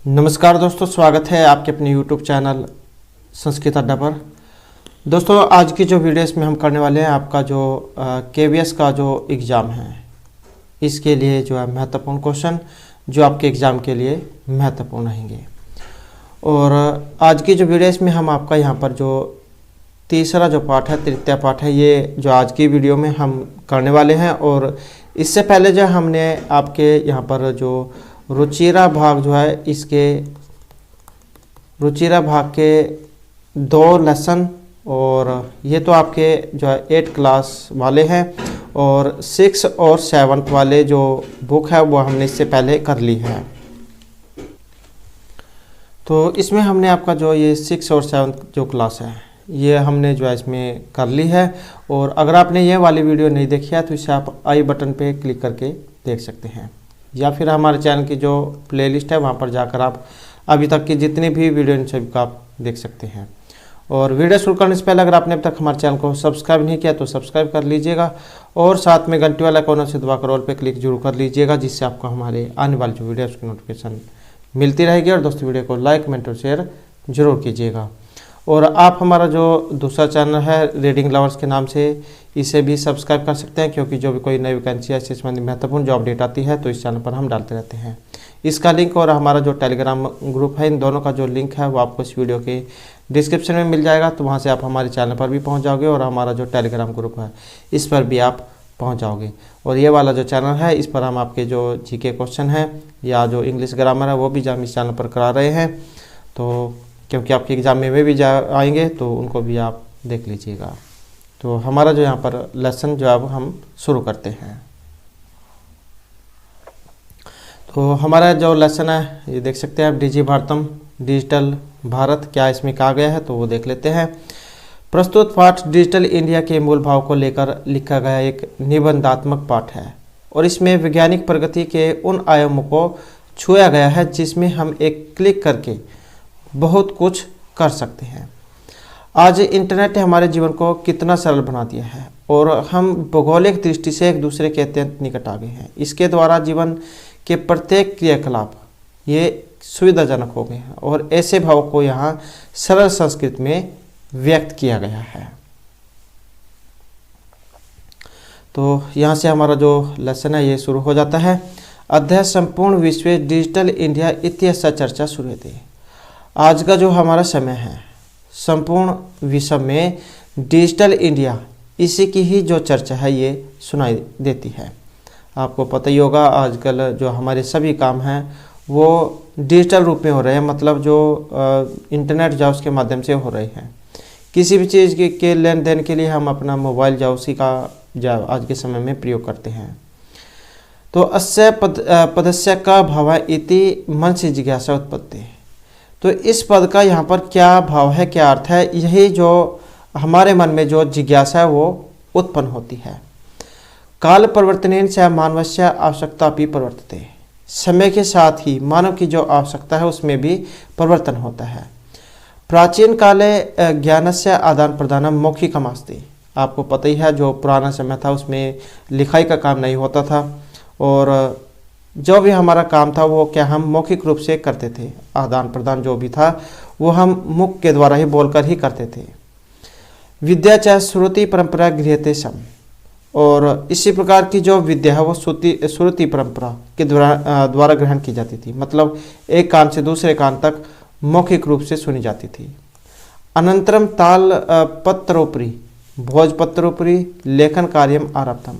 नमस्कार दोस्तों, स्वागत है आपके अपने YouTube चैनल संस्कृत अड्डा पर। दोस्तों, आज की जो वीडियो इसमें हम करने वाले हैं आपका जो KVS का जो एग्ज़ाम है, इसके लिए जो है महत्वपूर्ण क्वेश्चन जो आपके एग्ज़ाम के लिए महत्वपूर्ण रहेंगे। और आज की जो वीडियो इसमें हम आपका यहाँ पर जो तीसरा जो पार्ट है, तृतीय पार्ट है, ये जो आज की वीडियो में हम करने वाले हैं। और इससे पहले जो हमने आपके यहाँ पर जो रुचिरा भाग जो है, इसके रुचिरा भाग के 2 लेसन, और ये तो आपके जो है 8 क्लास वाले हैं, और 6 और 7 वाले जो बुक है वो हमने इससे पहले कर ली है। तो इसमें हमने आपका जो ये 6 और 7 जो क्लास है ये हमने जो है इसमें कर ली है। और अगर आपने ये वाली वीडियो नहीं देखी है तो इसे आप आई बटन पे क्लिक करके देख सकते हैं, या फिर हमारे चैनल की जो प्लेलिस्ट है वहाँ पर जाकर आप अभी तक की जितनी भी वीडियो इन सभी का आप देख सकते हैं। और वीडियो शुरू करने से पहले अगर आपने अब तक हमारे चैनल को सब्सक्राइब नहीं किया तो सब्सक्राइब कर लीजिएगा, और साथ में घंटी वाला कोना से दबाकर ऑल पे क्लिक जरूर कर लीजिएगा, जिससे आपको हमारे आने वाली जो वीडियो उसकी नोटिफिकेशन मिलती रहेगी। और दोस्तों, वीडियो को लाइक, कमेंट और शेयर जरूर कीजिएगा। और आप हमारा जो दूसरा चैनल है रीडिंग लवर्स के नाम से, इसे भी सब्सक्राइब कर सकते हैं, क्योंकि जो भी कोई नई वैकेंसी ऐसे संबंधी महत्वपूर्ण जो अपडेट आती है तो इस चैनल पर हम डालते रहते हैं। इसका लिंक और हमारा जो टेलीग्राम ग्रुप है, इन दोनों का जो लिंक है वो आपको इस वीडियो के डिस्क्रिप्शन में मिल जाएगा। तो वहाँ से आप हमारे चैनल पर भी पहुँच जाओगे, और हमारा जो टेलीग्राम ग्रुप है इस पर भी आप पहुँच जाओगे। और ये वाला जो चैनल है, इस पर हम आपके जो GK क्वेश्चन हैं या जो इंग्लिश ग्रामर है वो भी हम इस चैनल पर करा रहे हैं। तो क्योंकि आपके एग्ज़ाम में वे भी आएंगे तो उनको भी आप देख लीजिएगा। तो हमारा जो यहाँ पर लेसन जो अब हम शुरू करते हैं। तो हमारा जो लेसन है ये देख सकते हैं आप, डिजी भारतम डिजिटल भारत, क्या इसमें कहा गया है तो वो देख लेते हैं। प्रस्तुत पाठ डिजिटल इंडिया के मूल भाव को लेकर लिखा गया एक निबंधात्मक पाठ है, और इसमें वैज्ञानिक प्रगति के उन आयामों को छुआ गया है जिसमें हम एक क्लिक करके बहुत कुछ कर सकते हैं। आज इंटरनेट ने हमारे जीवन को कितना सरल बना दिया है, और हम भौगोलिक दृष्टि से एक दूसरे के अत्यंत निकट आ गए हैं। इसके द्वारा जीवन के प्रत्येक क्रियाकलाप ये सुविधाजनक हो गए हैं, और ऐसे भाव को यहाँ सरल संस्कृत में व्यक्त किया गया है। तो यहाँ से हमारा जो लेसन है ये शुरू हो जाता है। अध्याय संपूर्ण विश्व डिजिटल इंडिया इतिहास चर्चा शुरू थी। आज का जो हमारा समय है, संपूर्ण विश्व में डिजिटल इंडिया, इसी की ही जो चर्चा है ये सुनाई देती है। आपको पता ही होगा आजकल जो हमारे सभी काम हैं वो डिजिटल रूप में हो रहे हैं, मतलब जो इंटरनेट जाओ उसके माध्यम से हो रहे हैं। किसी भी चीज़ के लेन देन के लिए हम अपना मोबाइल जाओ उसी का आज के समय में प्रयोग करते हैं। तो अस्य पदस्य का भाव इति मन से जिज्ञासा उत्पत्ति। तो इस पद का यहाँ पर क्या भाव है, क्या अर्थ है, यही जो हमारे मन में जो जिज्ञासा है वो उत्पन्न होती है। काल परिवर्तनेन च मानवस्य आवश्यकता भी परिवर्तते। समय के साथ ही मानव की जो आवश्यकता है उसमें भी परिवर्तन होता है। प्राचीन काले ज्ञानस्य आदान प्रदान मौखिकमस्ति। आपको पता ही है जो पुराना समय था उसमें लिखाई का काम नहीं होता था, और जो भी हमारा काम था वो क्या हम मौखिक रूप से करते थे। आदान प्रदान जो भी था वो हम मुख के द्वारा ही बोलकर ही करते थे। विद्या चाहे श्रुति परंपरा गृह्यते सम। और इसी प्रकार की जो विद्या है वो श्रुति परंपरा के द्वारा ग्रहण की जाती थी, मतलब एक कान से दूसरे कान तक मौखिक रूप से सुनी जाती थी। अनंतरम ताल पत्रोपरि भोजपत्रोपरि लेखन कार्यम आरब्धम।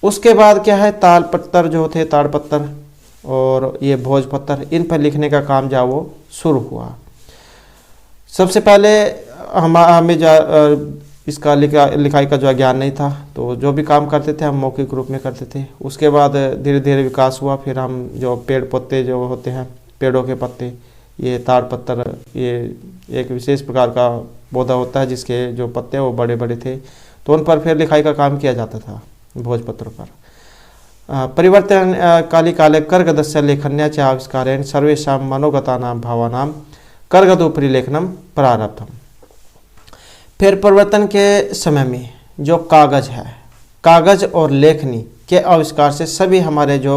उसके बाद क्या है, ताल पत्तर जो थे, ताड़पत्तर और ये भोजपत्तर, इन पर लिखने का काम जो वो शुरू हुआ। सबसे पहले हमें इसका लिखाई का जो ज्ञान नहीं था, तो जो भी काम करते थे हम मौखिक रूप में करते थे। उसके बाद धीरे धीरे विकास हुआ, फिर हम जो पेड़ पत्ते जो होते हैं, पेड़ों के पत्ते, ये ताड़पत्तर, ये एक विशेष प्रकार का पौधा होता है जिसके जो पत्ते वो बड़े बड़े थे, तो उन पर फिर लिखाई का काम किया जाता था भोजपत्रों पर। परिवर्तन काली काले कर्गदस्य लेखन्या च आविष्कारेण सर्वेषां मनोगतानां भावानां कर्गदोपरि लेखनम प्रारब्धम। फिर परिवर्तन के समय में जो कागज है, कागज और लेखनी के आविष्कार से सभी हमारे जो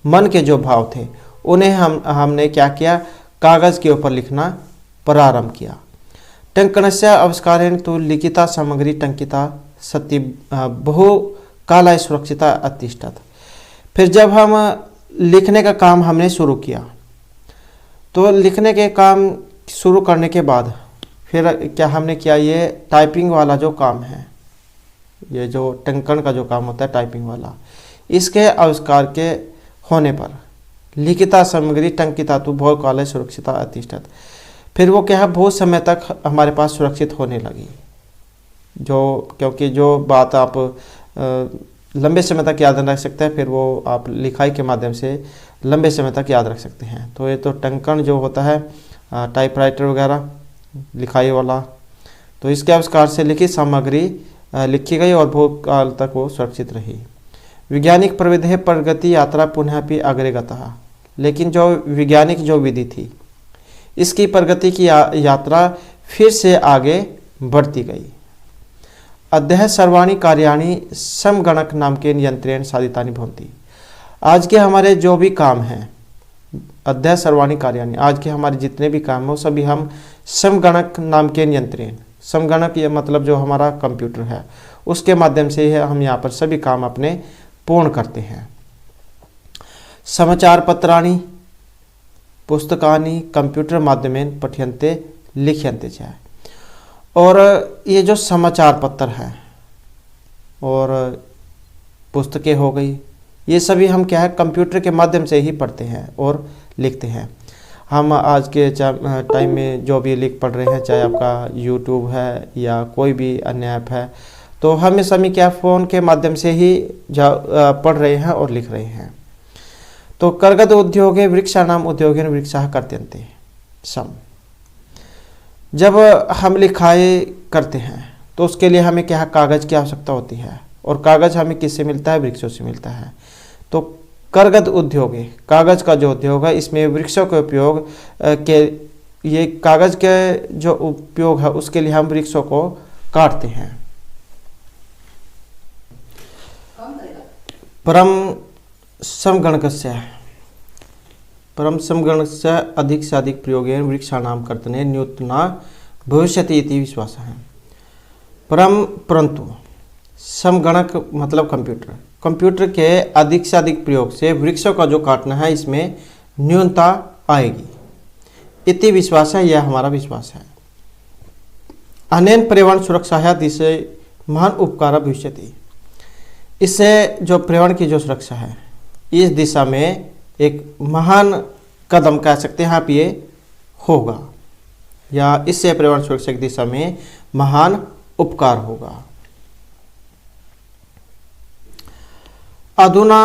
मन के जो भाव थे उन्हें हमने क्या किया, कागज़ के ऊपर लिखना प्रारंभ किया। टंकणस्य आविष्कारेण तु लिखिता सामग्री टंकिता सती बहु कालाय सुरक्षिता अतिष्ठत। फिर जब हम लिखने का काम हमने शुरू किया, तो लिखने के काम शुरू करने के बाद फिर क्या हमने किया, ये टाइपिंग वाला जो काम है, ये जो टंकण का जो काम होता है टाइपिंग वाला, इसके आविष्कार के होने पर लिखिता सामग्री टंकिता तो बहुत काल सुरक्षिता अतिष्ठत, फिर वो क्या है बहुत समय तक हमारे पास सुरक्षित होने लगी। क्योंकि जो बात आप लंबे समय तक याद रख सकते हैं, फिर वो आप लिखाई के माध्यम से लंबे समय तक याद रख सकते हैं। तो ये तो टंकण जो होता है टाइपराइटर वगैरह लिखाई वाला, तो इसके आविष्कार से लिखित सामग्री लिखी गई और बहुत काल तक वो सुरक्षित रही। वैज्ञानिक प्रविधि प्रगति यात्रा पुनः भी अग्रे गतः, लेकिन जो वैज्ञानिक जो विधि थी इसकी प्रगति की यात्रा फिर से आगे बढ़ती गई। अद्य सर्वाणि कार्याणि समगणक नाम के यंत्रेण साधितानि भवन्ति। आज के हमारे जो भी काम हैं, अद्य सर्वाणि कार्याणि, आज के हमारे जितने भी काम हैं वो सभी हम समगणक नाम के यंत्रेण, समगणक ये मतलब जो हमारा कंप्यूटर है उसके माध्यम से हम यहाँ पर सभी काम अपने पूर्ण करते हैं। समाचार पत्राणि पुस्तकानि कंप्यूटर माध्यमेन पठ्यन्ते लिख्यन्ते च। और ये जो समाचार पत्र है और पुस्तकें हो गई, ये सभी हम क्या है कंप्यूटर के माध्यम से ही पढ़ते हैं और लिखते हैं। हम आज के टाइम में जो भी लिख पढ़ रहे हैं, चाहे आपका यूट्यूब है या कोई भी अन्य ऐप है, तो हम इस समय क्या फ़ोन के माध्यम से ही पढ़ रहे हैं और लिख रहे हैं। तो कर्गद उद्योगे वृक्षाणाम उद्योगेन वृक्षाः कर्त्यन्ते सम। जब हम लिखाई करते हैं तो उसके लिए हमें क्या कागज़ की आवश्यकता होती है, और कागज़ हमें किससे मिलता है, वृक्षों से मिलता है। तो कर्गद उद्योग है, कागज़ का जो उद्योग है, इसमें वृक्षों के उपयोग के ये कागज़ के जो उपयोग है उसके लिए हम वृक्षों को काटते हैं। परम समगणकस्य अधिक से अधिक प्रयोगेन वृक्षाणाम कर्तने न्यूतना भविष्यति इति विश्वासः है। परंतु समगणक मतलब कंप्यूटर के अधिक से अधिक प्रयोग से वृक्षों का जो काटना है इसमें न्यूनता आएगी, इति विश्वास है, यह हमारा विश्वास है। अनेन पर्यावरण सुरक्षा दिशे महान उपकार भविष्यति। इससे जो पर्यावरण की जो सुरक्षा है इस दिशा में एक महान कदम कह सकते हैं आप, ये होगा, या इससे पर्यावरण सुरक्षा की दिशा में महान उपकार होगा। अधुना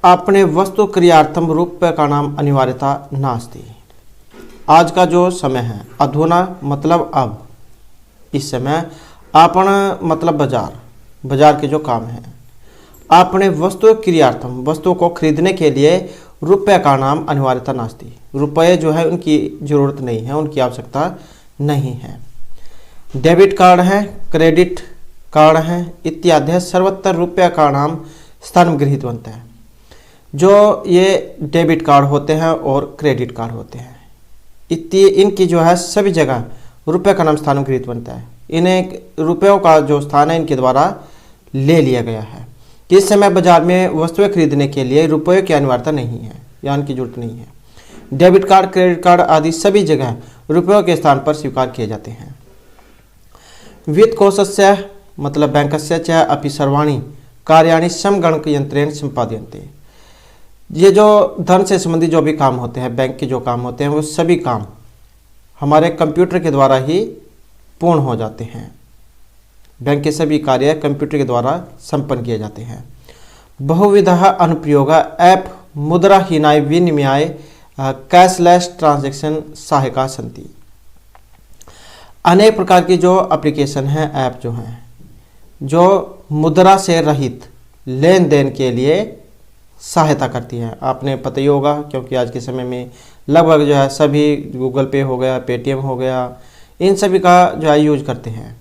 अपने वस्तु क्रियार्थम रूप का नाम अनिवार्यता नास्ति। आज का जो समय है, अधुना मतलब अब, इस समय आपन मतलब बाजार के जो काम है, अपने वस्तु क्रियार्थम वस्तु को खरीदने के लिए रुपये का नाम अनिवार्यता नास्ति। रुपये जो है उनकी ज़रूरत नहीं है, उनकी आवश्यकता नहीं है। डेबिट कार्ड है, क्रेडिट कार्ड है इत्यादि सर्वत्र रुपये का नाम स्थान गृहीत बनता है। जो ये डेबिट कार्ड होते हैं और क्रेडिट कार्ड होते हैं, इनकी जो है सभी जगह रुपये का नाम स्थान गृहीत बनता है। इन्हें रुपयों का जो स्थान है इनके द्वारा ले लिया गया है। इस समय बाजार में वस्तुएं खरीदने के लिए रुपयों की अनिवार्यता नहीं है या उनकी जरूरत नहीं है। डेबिट कार्ड, क्रेडिट कार्ड आदि सभी जगह रुपयों के स्थान पर स्वीकार किए जाते हैं। वित्त कोशस्य मतलब बैंकस्य च अपि सर्वाणि कार्याणि समगणक यंत्रेण संपाद्यन्ते। ये जो धन से संबंधित जो भी काम होते हैं, बैंक के जो काम होते हैं, वो सभी काम हमारे कंप्यूटर के द्वारा ही पूर्ण हो जाते हैं। बैंक के सभी कार्य कंप्यूटर के द्वारा संपन्न किए जाते हैं। बहुविधः अनुप्रयोगा ऐप मुद्राहीनाय विनिमयाय कैशलेस ट्रांजैक्शन सहायका सन्ति। अनेक प्रकार की जो एप्लीकेशन हैं, ऐप जो हैं, जो मुद्रा से रहित लेन देन के लिए सहायता करती है। आपने पता ही होगा, क्योंकि आज के समय में लगभग जो है सभी गूगल पे हो गया, पेटीएम हो गया, इन सभी का जो है यूज करते हैं।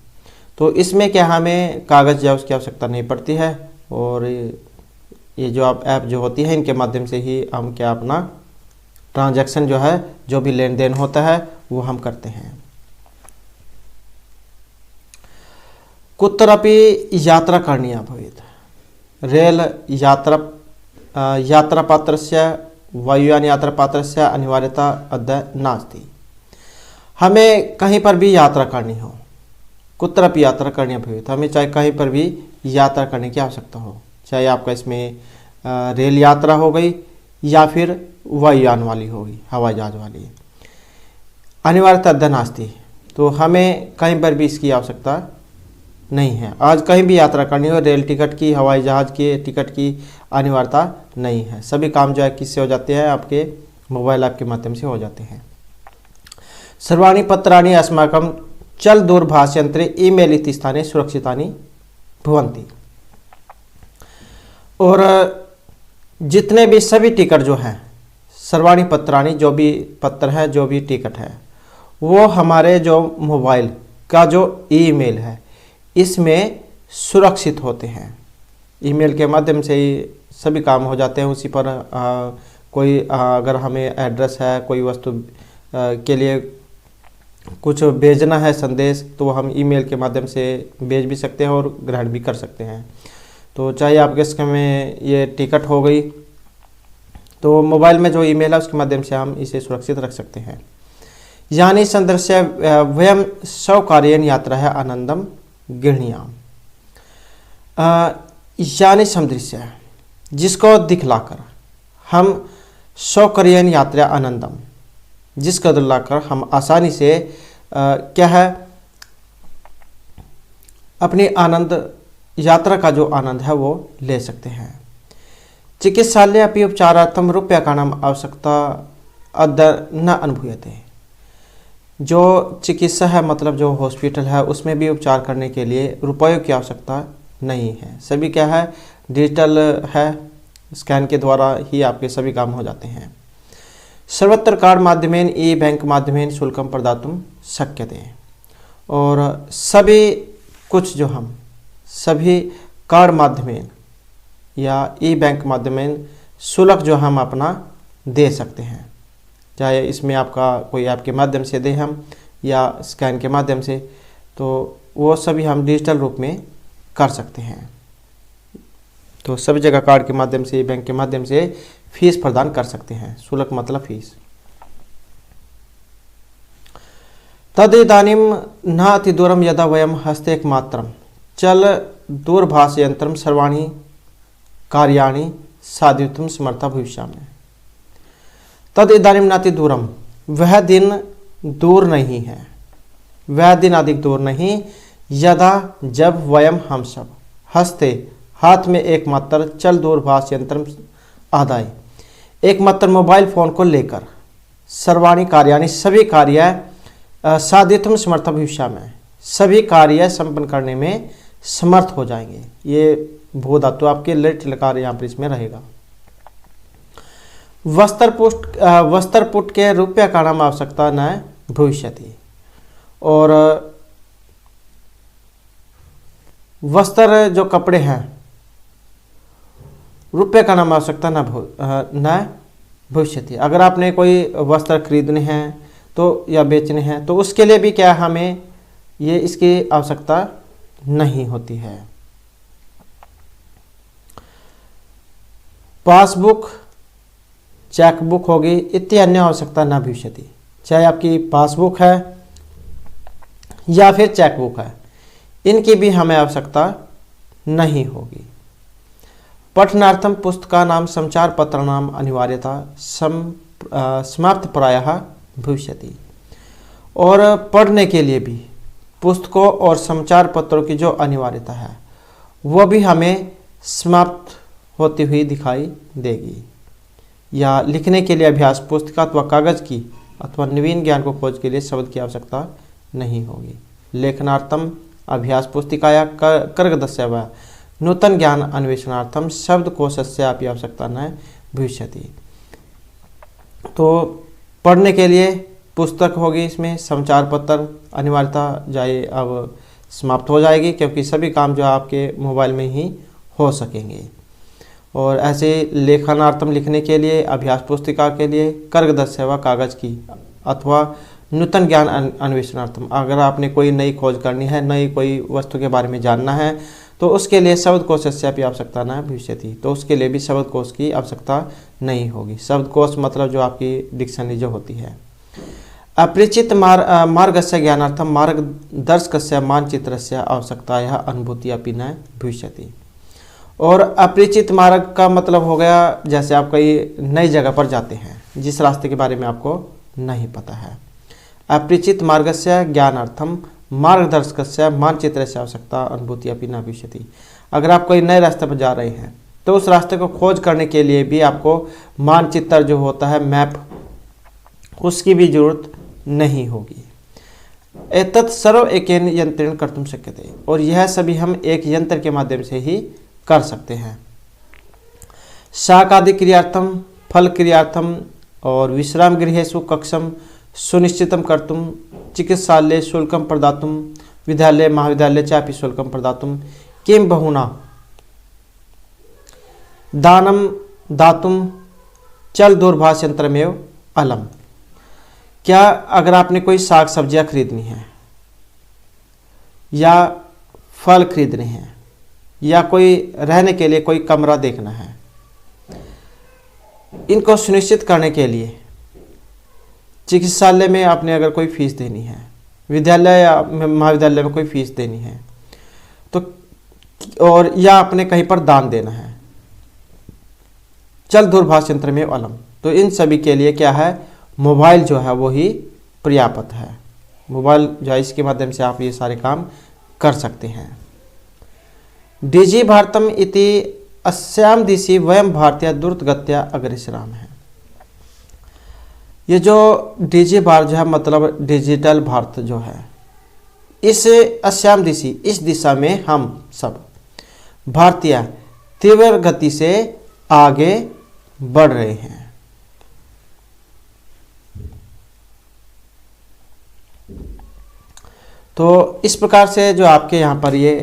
तो इसमें क्या हमें कागज़ या उसकी आवश्यकता नहीं पड़ती है, और ये जो आप ऐप जो होती है इनके माध्यम से ही हम क्या अपना ट्रांजैक्शन जो है, जो भी लेन देन होता है वो हम करते हैं। कुत्रापि यात्रा करणीया भवेत्, रेल यात्रापात्रस्य वायुयान यात्रापात्रस्य अनिवार्यता अद्य नास्ति। हमें कहीं पर भी यात्रा करनी हो, कुत्रापि यात्रा करनी भवेत्, हमें चाहे कहीं पर भी यात्रा करने की आवश्यकता हो, चाहे आपका इसमें रेल यात्रा हो गई या फिर वायुयान वाली होगी, हवाई जहाज वाली, अनिवार्यता अद्य नास्ति, तो हमें कहीं पर भी इसकी आवश्यकता नहीं है। आज कहीं भी यात्रा करनी हो, रेल टिकट की, हवाई जहाज की टिकट की अनिवार्यता नहीं है। सभी काम जो है किससे हो जाते हैं, आपके मोबाइल ऐप के माध्यम से हो जाते हैं। सर्वाणि पत्राणि अस्माकं चल दूरभाषयंत्रे ईमेल इति स्थाने सुरक्षितानि भवन्ति। और जितने भी सभी टिकट जो हैं, सर्वाणि पत्राणि, जो भी पत्र है, जो भी टिकट है, वो हमारे जो मोबाइल का जो ईमेल है इसमें सुरक्षित होते हैं। ईमेल के माध्यम से ही सभी काम हो जाते हैं। उसी पर कोई अगर हमें एड्रेस है, कोई वस्तु के लिए कुछ भेजना है संदेश, तो हम ईमेल के माध्यम से भेज भी सकते हैं और ग्रहण भी कर सकते हैं। तो चाहे आपके इसमें ये टिकट हो गई, तो मोबाइल में जो ईमेल है उसके माध्यम से हम इसे सुरक्षित रख सकते हैं। यानी संदर्श्य वयम स्वकार्येण यात्रा है आनंदम गृहणीयाम। यानी समदृश्य, जिसको दिखलाकर हम स्वकार्येण यात्रा आनंदम, जिसको दिखलाकर हम आसानी से क्या है, अपनी आनंद यात्रा का जो आनंद है वो ले सकते हैं। चिकित्सालय अपि उपचारार्थम रूप्यकाणाम आवश्यकता अद्य न अनुभूयते। जो चिकित्सा है, मतलब जो हॉस्पिटल है, उसमें भी उपचार करने के लिए रुपयों की आवश्यकता नहीं है। सभी क्या है, डिजिटल है, स्कैन के द्वारा ही आपके सभी काम हो जाते हैं। सर्वत्र कार्ड माध्यमेन ई बैंक माध्यमेन शुल्कम प्रदातुम शक्यते। और सभी कुछ जो हम सभी कार्ड माध्यमेन या ई बैंक माध्यमेन शुल्क जो हम अपना दे सकते हैं, चाहे इसमें आपका कोई ऐप के माध्यम से दें हम या स्कैन के माध्यम से, तो वो सभी हम डिजिटल रूप में कर सकते हैं। तो सभी जगह कार्ड के माध्यम से, बैंक के माध्यम से फीस प्रदान कर सकते हैं। शुल्क मतलब फीस। तदिदानीं न अतिदूरम यदा वयम हस्ते एकमात्रम चल दूरभाषयंत्रम सर्वाणि कार्याणि साधयितुं समर्था भविष्यामि। तद इदानीं नाति दूरम, वह दिन दूर नहीं है, वह दिन अधिक दूर नहीं, यदा जब वयम हम सब हस्ते हाथ में एकमात्र चल दूरभाष यंत्र आदाय, एकमात्र मोबाइल फोन को लेकर सर्वाणी कार्यानि सभी कार्य साधितुम समर्थ भविष्य में सभी कार्य संपन्न करने में समर्थ हो जाएंगे। ये भू धातु आपके लिट लकार यहाँ पर इसमें रहेगा। वस्त्रपुट के रुपया का नाम आवश्यकता न भविष्यति। और वस्त्र जो कपड़े हैं, रुपये का नाम आवश्यकता न भविष्यति। अगर आपने कोई वस्त्र खरीदने हैं तो या बेचने हैं तो उसके लिए भी क्या हमें ये इसकी आवश्यकता नहीं होती है। पासबुक, चेकबुक होगी, इतनी अन्य आवश्यकता न भविष्यति। चाहे आपकी पासबुक है या फिर चेकबुक है, इनकी भी हमें आवश्यकता नहीं होगी। पठनार्थम पुस्तका नाम समाचार पत्र नाम अनिवार्यता समाप्त प्रायः भविष्यति। और पढ़ने के लिए भी पुस्तकों और समाचार पत्रों की जो अनिवार्यता है वह भी हमें समाप्त होती हुई दिखाई देगी। या लिखने के लिए अभ्यास पुस्तिका अथवा कागज़ की अथवा नवीन ज्ञान को खोज के लिए शब्द की आवश्यकता नहीं होगी। लेखनार्थम अभ्यास पुस्तिकाया कर्गदस्य व नूतन ज्ञान अन्वेषणार्थम शब्द कोशस्य अपनी आवश्यकता न भविष्यति। तो पढ़ने के लिए पुस्तक होगी, इसमें समाचार पत्र अनिवार्यता जाए अब समाप्त हो जाएगी, क्योंकि सभी काम जो आपके मोबाइल में ही हो सकेंगे। और ऐसे लेखनार्थम लिखने के लिए, अभ्यास पुस्तिका के लिए, कर्गदस्य व कागज की अथवा नूतन ज्ञान अन्वेषणार्थम, अगर आपने कोई नई खोज करनी है, नई कोई वस्तु के बारे में जानना है तो उसके लिए शब्दकोशस्य अपि आवश्यकता न भविष्यति, तो उसके लिए भी शब्दकोश की आवश्यकता नहीं होगी। शब्दकोश मतलब जो आपकी डिक्शनरी जो होती है। अपरिचित मार्गस्य ज्ञानार्थम मार्गदर्शकस्य मानचित्रस्य आवश्यकतायाः अनुभूति अपि न भविष्यति। और अपरिचित मार्ग का मतलब हो गया जैसे आप कोई नई जगह पर जाते हैं जिस रास्ते के बारे में आपको नहीं पता है। अपरिचित मार्गस्य ज्ञानार्थम मार्गदर्शकस्य मानचित्रस्य आवश्यकता अनुभूति अपि न भविष्यति। अगर आप कोई नए रास्ते पर जा रहे हैं तो उस रास्ते को खोज करने के लिए भी आपको मानचित्र जो होता है, मैप, उसकी भी जरूरत नहीं होगी। एतत् सर्व एकेन यंत्रेण कर्तुं शक्यते, और यह सभी हम एक यंत्र के माध्यम से ही कर सकते हैं। शाकादि क्रियार्थम, फल क्रियार्थम और विश्राम गृहेषु कक्षम सुनिश्चितं कर्तुं, चिकित्सालये शुल्कं प्रदातुं, विद्यालये महाविद्यालये चापि शुल्कं प्रदातुं, किं बहुना दानं दातुं चल दूरभाष यंत्रमेव अलम। क्या अगर आपने कोई साग सब्जियां खरीदनी है या फल खरीदने हैं या कोई रहने के लिए कोई कमरा देखना है, इनको सुनिश्चित करने के लिए चिकित्सालय में आपने अगर कोई फीस देनी है, विद्यालय या महाविद्यालय में कोई फीस देनी है तो, और या आपने कहीं पर दान देना है, चल दूरभाष यंत्र में अलम, तो इन सभी के लिए क्या है, मोबाइल जो है वो ही पर्याप्त है। मोबाइल जो है इसके माध्यम से आप ये सारे काम कर सकते हैं। डीजी भारतम इति अस्याम दिशि वयम भारतीय द्रुतगत्या अग्रसराम है। ये जो डीजी भारत जो है मतलब डिजिटल भारत जो है, इस अस्याम दिशि, इस दिशा में हम सब भारतीय तीव्र गति से आगे बढ़ रहे हैं। तो इस प्रकार से जो आपके यहाँ पर ये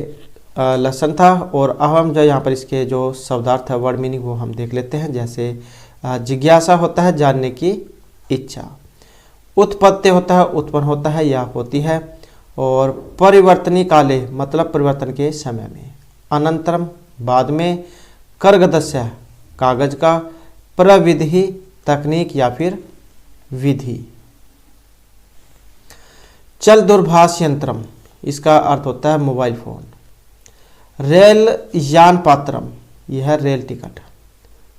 लेसन था, और अब हम जो यहाँ पर इसके जो शब्दार्थ है, वर्ड मीनिंग, वो हम देख लेते हैं। जैसे जिज्ञासा होता है जानने की इच्छा, उत्पत्ति होता है उत्पन्न होता है या होती है, और परिवर्तनी काले मतलब परिवर्तन के समय में, अनंतरम बाद में, कर्गदस्य कागज का, प्रविधि तकनीक या फिर विधि, चल दूरभाष यंत्रम इसका अर्थ होता है मोबाइल फोन, रेल यान पात्रम यह है रेल टिकट,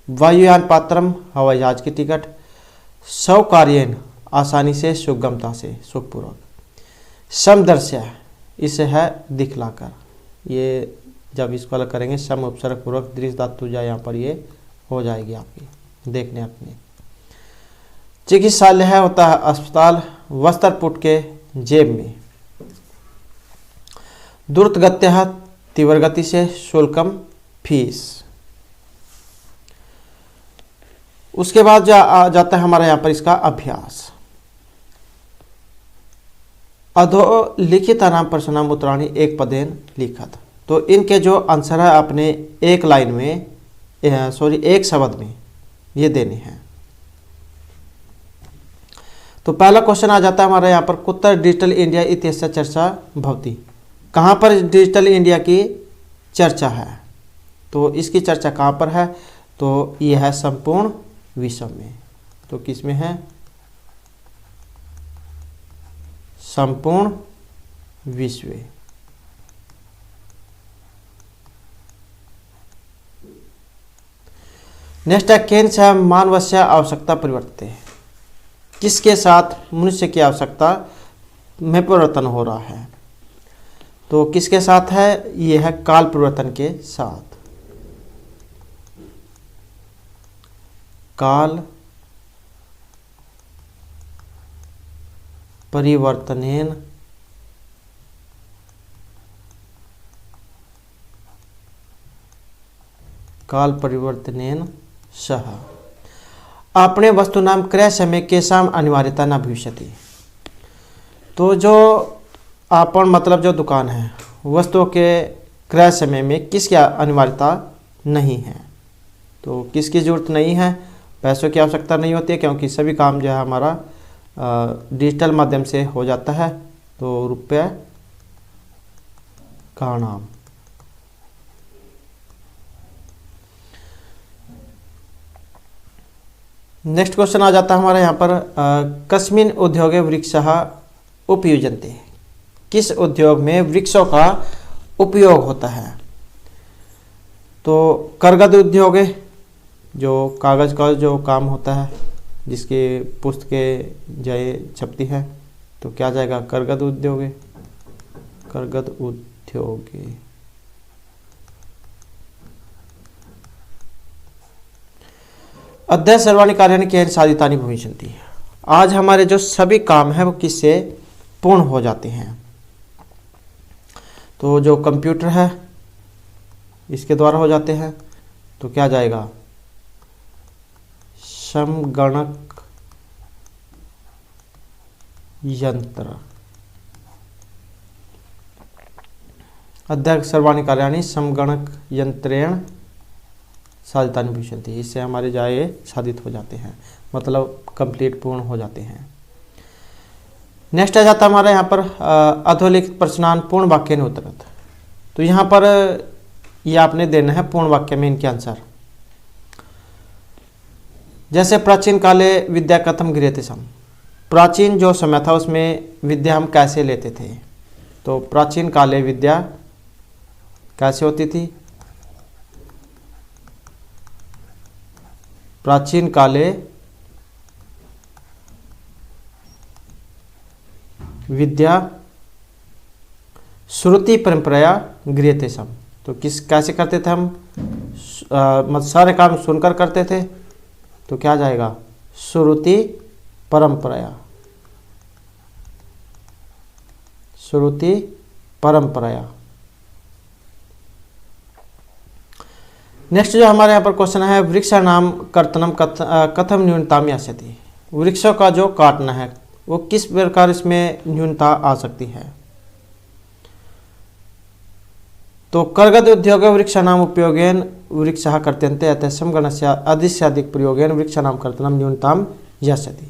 वायुयान पात्रम हवाई जहाज की टिकट, सौकार्यन आसानी से, सुगमता से, सुखपूर्वक, समदर्श्य इसे है दिखलाकर, ये जब इसको अलग करेंगे सम उपसर्ग पूर्वक दृश्य धातु जा यहाँ पर ये हो जाएगी आपकी देखने अपने। चिकित्सालय है होता है अस्पताल, वस्त्रपुट के जेब में, द्रुत गत्या तीव्र गति से, शुल्कम फीस। उसके बाद जो आ जाता है हमारा यहाँ पर इसका अभ्यास। अधो लिखित नाम प्रश्नाम उत्तराणी एक पदेन लिखत, तो इनके जो आंसर है अपने एक लाइन में, एक शब्द में ये देने हैं। तो पहला क्वेश्चन आ जाता है हमारा यहाँ पर, कुत्र डिजिटल इंडिया इतिहास चर्चा भवती, कहाँ पर डिजिटल इंडिया की चर्चा है, तो इसकी चर्चा कहाँ पर है, तो यह है संपूर्ण विश्व में। तो किस में है, संपूर्ण विश्व। नेक्स्ट है केन से मानवस्य आवश्यकता परिवर्तित, किसके साथ मनुष्य की आवश्यकता में परिवर्तन हो रहा है, तो किसके साथ है, यह है काल परिवर्तन के साथ, काल परिवर्तनेन काल परिवर्तनेन सह अपने वस्तु नाम क्रय समय के साम अनिवार्यता न भविष्यति, तो जो आपन मतलब जो दुकान है वस्तुओं के क्रय समय में किसकी अनिवार्यता नहीं है, तो किसकी ज़रूरत नहीं है, पैसों की आवश्यकता नहीं होती है, क्योंकि सभी काम जो है हमारा डिजिटल माध्यम से हो जाता है। तो रुपये का नाम। नेक्स्ट क्वेश्चन आ जाता है हमारे यहाँ पर, कस्मिन उद्योगे वृक्षः उपयुज्यन्ते, किस उद्योग में वृक्षों का उपयोग होता है। तो करगद उद्योग है, जो कागज़ का जो काम होता है, जिसकी पुस्तकें जय छपती है, तो क्या जाएगा, करगद उद्योग है, करगद उद्योग है। अध्याय सर्वाणि कार्याणि केन साधितानि भविष्यन्ति, आज हमारे जो सभी काम हैं वो किससे पूर्ण हो जाते हैं। तो जो कंप्यूटर है इसके द्वारा हो जाते हैं, तो क्या जाएगा, समगणक यंत्र। अध्याय सर्वाणि कार्याणि समगणक यंत्रेण साधितानि भविष्यन्ति, इससे हमारे जाए साधित हो जाते हैं, मतलब कंप्लीट पूर्ण हो जाते हैं। नेक्स्ट आ जाता है हमारा यहाँ पर अधोलिखित प्रश्नान पूर्ण वाक्य ने उत्तरत। तो यहाँ पर ये आपने देना है पूर्ण वाक्य में इनके आंसर। जैसे प्राचीन काले विद्या कथम गृह्यते स्म, प्राचीन जो समय था उसमें विद्या हम कैसे लेते थे। तो प्राचीन काले विद्या कैसे होती थी, प्राचीन काले विद्या श्रुति परंपराया गृह्यते स्म, तो किस कैसे करते थे हम, मतलब सारे काम सुनकर करते थे, तो क्या जाएगा, श्रुति परंपराया, श्रुति परंपराया। नेक्स्ट जो हमारे यहाँ पर क्वेश्चन है, वृक्षाणाम कर्तनम कथम न्यूनताम यास्यति, वृक्षों का जो काटना है वो किस प्रकार इसमें न्यूनता आ सकती है। तो करगद उद्योग वृक्षाणाम उपयोगेन वृक्षः कर्त्यन्ते अतः समगणस्य अधिक प्रयोगेन वृक्षाणाम कर्तनम न्यूनताम यास्यति,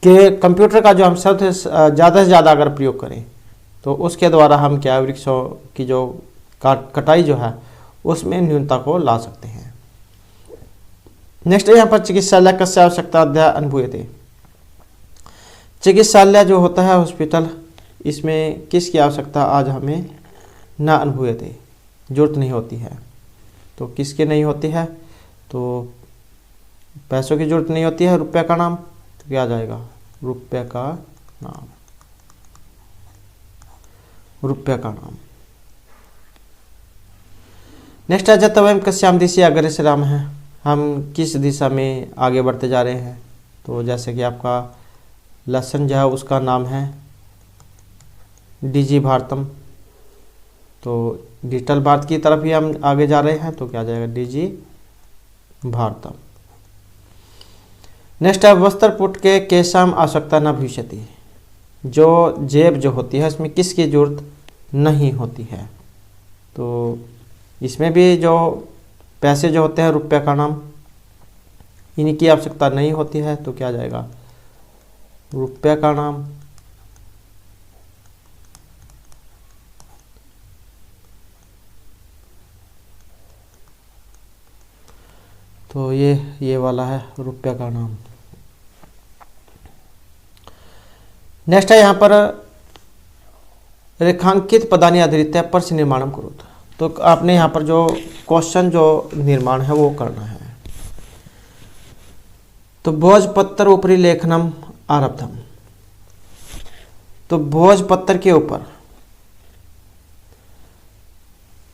के कंप्यूटर का जो हम सबसे ज़्यादा से ज़्यादा अगर प्रयोग करें तो उसके द्वारा हम क्या वृक्षों की जो कटाई जो है उसमें न्यूनता को ला सकते हैं। नेक्स्ट यहाँ पर चिकित्सालय कस्य आवश्यकता अध्याय अनुभूयते, चिकित्सालय जो होता है हॉस्पिटल, इसमें किसकी आवश्यकता आज हमें न अनुभूयते, जरूरत नहीं होती है। तो किसकी नहीं होती है, तो पैसों की जरूरत नहीं होती है, रुपये का नाम, तो क्या आ जाएगा, रुपये का नाम, रुपये का नाम। नेक्स्ट आ जाता है कस्याम दिशा अग्रेसराम है, हम किस दिशा में आगे बढ़ते जा रहे हैं। तो जैसे कि आपका लेसन जो है उसका नाम है डिजी भारतम, तो डिजिटल भारत की तरफ ही हम आगे जा रहे हैं, तो क्या जाएगा, डिजी भारतम। नेक्स्ट है वस्त्रपुट के केशाम आवश्यकता न भविष्यति, जो जेब जो होती है इसमें किसकी जरूरत नहीं होती है। तो इसमें भी जो पैसे जो होते हैं रुपये का नाम, इनकी आवश्यकता नहीं होती है, तो क्या जाएगा, रुपये का नाम। तो ये वाला है रुपये का नाम। नेक्स्ट है यहाँ पर रेखांकित पदानि आधारित प्रश्न निर्माणम करो, तो आपने यहाँ पर जो क्वेश्चन जो निर्माण है वो करना है। तो भोजपत्र ऊपरी लेखनम आरब्धम, तो भोजपत्र के ऊपर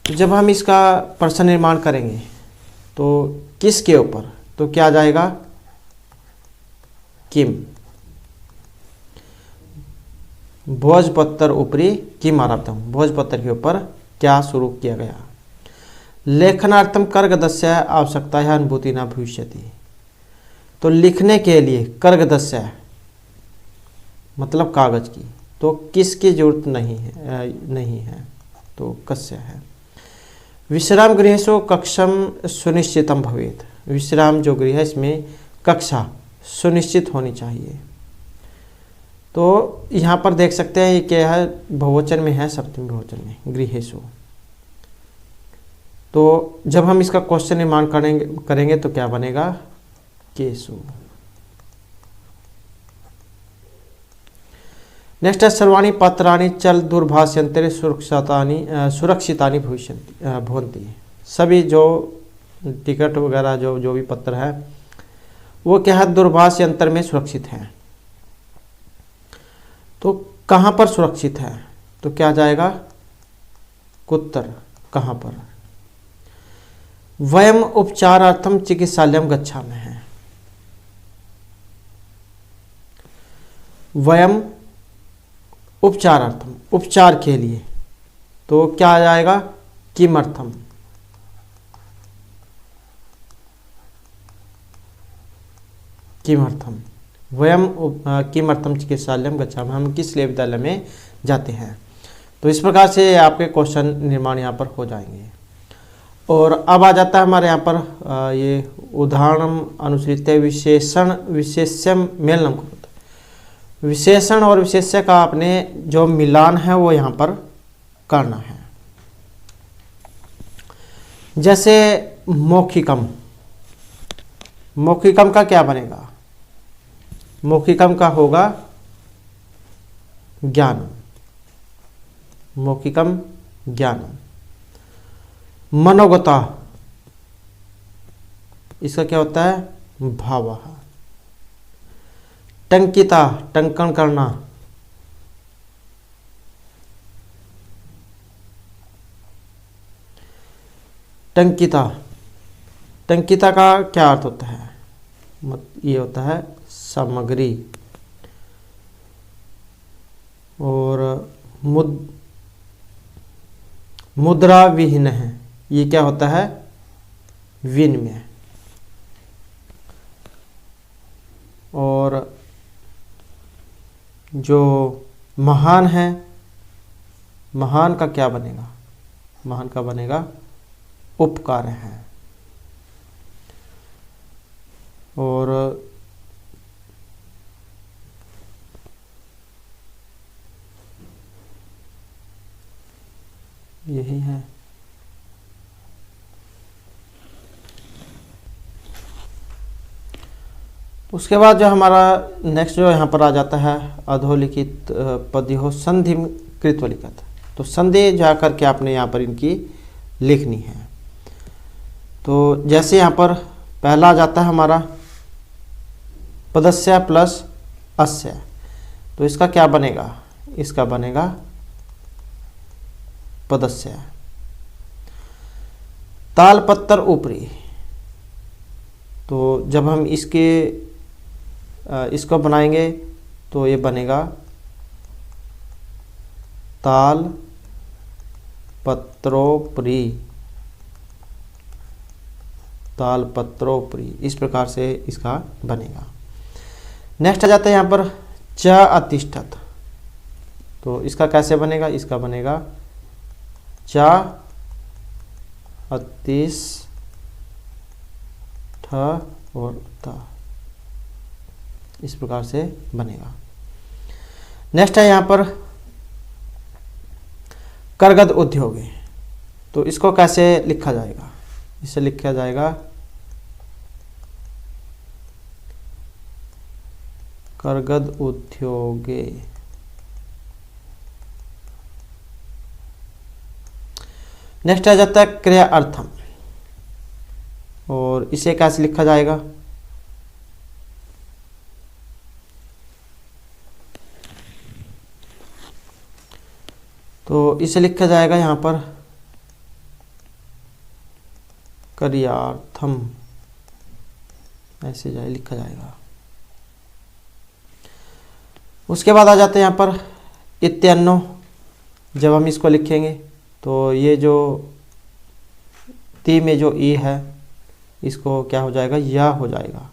जब हम इसका प्रश्न निर्माण करेंगे तो किसके ऊपर, तो क्या जाएगा, किम, भोजपत्र ऊपरी किम आरब्धम, भोजपत्र के ऊपर क्या शुरू किया गया। लेखनार्थम कर्गदस्य आवश्यकता है अनुभूति न भविष्यति, तो लिखने के लिए कर्गदस्य मतलब कागज की, तो किसकी जरूरत नहीं है, तो कस्य है। विश्राम गृहेषु कक्षम सुनिश्चितम भवेत्, विश्राम जो गृह है इसमें कक्षा सुनिश्चित होनी चाहिए। तो यहाँ पर देख सकते हैं ये क्या है, बहुवचन में है, सप्तमी बहुवचन में गृहेषु। तो जब हम इसका क्वेश्चन निर्माण करेंगे तो क्या बनेगा, केषु। नेक्स्ट है सर्वाणि पत्राणि चल दूरभाषयंत्रे सुरक्षितानि भवन्ति। सभी जो टिकट वगैरह जो भी पत्र है वो क्या है, दूरभाष यंत्र में सुरक्षित है। तो कहाँ पर सुरक्षित है, तो क्या जाएगा, कुत्र। कहाँ पर, वयम उपचारार्थम चिकित्सालयम गच्छामः है। वयम उपचारार्थम, उपचार के लिए, तो क्या आ जाएगा, किमर्थम। किमर्थम, वयम किमर्थम चिकित्सालयम गच्छामः, हम किस लिए विद्यालय में जाते हैं। तो इस प्रकार से आपके क्वेश्चन निर्माण यहाँ पर हो जाएंगे। और अब आ जाता है हमारे यहाँ पर ये उदाहरण अनुसृत विशेषण विशेष्यम मेलनम करोति। विशेषण और विशेष्य का आपने जो मिलान है वो यहाँ पर करना है। जैसे मौखिकम, मौखिकम का क्या बनेगा, मौखिकम का होगा ज्ञानम। मौखिकम ज्ञानम। मनोगता, इसका क्या होता है, भावः। टंकिता, टंकन करना। टंकिता, टंकिता का क्या अर्थ होता है, ये होता है सामग्री। और मुद्रा विहीन है, ये क्या होता है, विनिमय। और जो महान है, महान का क्या बनेगा, महान का बनेगा उपकार है। और यही है। उसके बाद जो हमारा नेक्स्ट जो यहाँ पर आ जाता है, अधोलिखित पद्यो संधि कृत्व लिखित। तो संधि जाकर के आपने यहाँ पर इनकी लिखनी है। तो जैसे यहाँ पर पहला आ जाता है हमारा पदस्य प्लस अस्य, तो इसका क्या बनेगा, इसका बनेगा पदस्य। तालपत्र ऊपरी, तो जब हम इसको बनाएंगे तो ये बनेगा ताल पत्रोपरी। ताल पत्रोपरी, इस प्रकार से इसका बनेगा। नेक्स्ट आ जाता है यहाँ पर च अतिष्ठत। तो इसका कैसे बनेगा, इसका बनेगा च अतिष्ठ और त, इस प्रकार से बनेगा। नेक्स्ट है यहाँ पर करगद उद्योग। तो इसको कैसे लिखा जाएगा, इसे लिखा जाएगा करगद उद्योगे। नेक्स्ट आ जाता है क्रिया अर्थम, और इसे कैसे लिखा जाएगा, तो इसे लिखा जाएगा यहाँ पर क्रियार्थम, ऐसे जाए लिखा जाएगा। उसके बाद आ जाते हैं यहाँ पर इत्यन्नो। जब हम इसको लिखेंगे तो ये जो ती में जो ई है इसको क्या हो जाएगा, या हो जाएगा।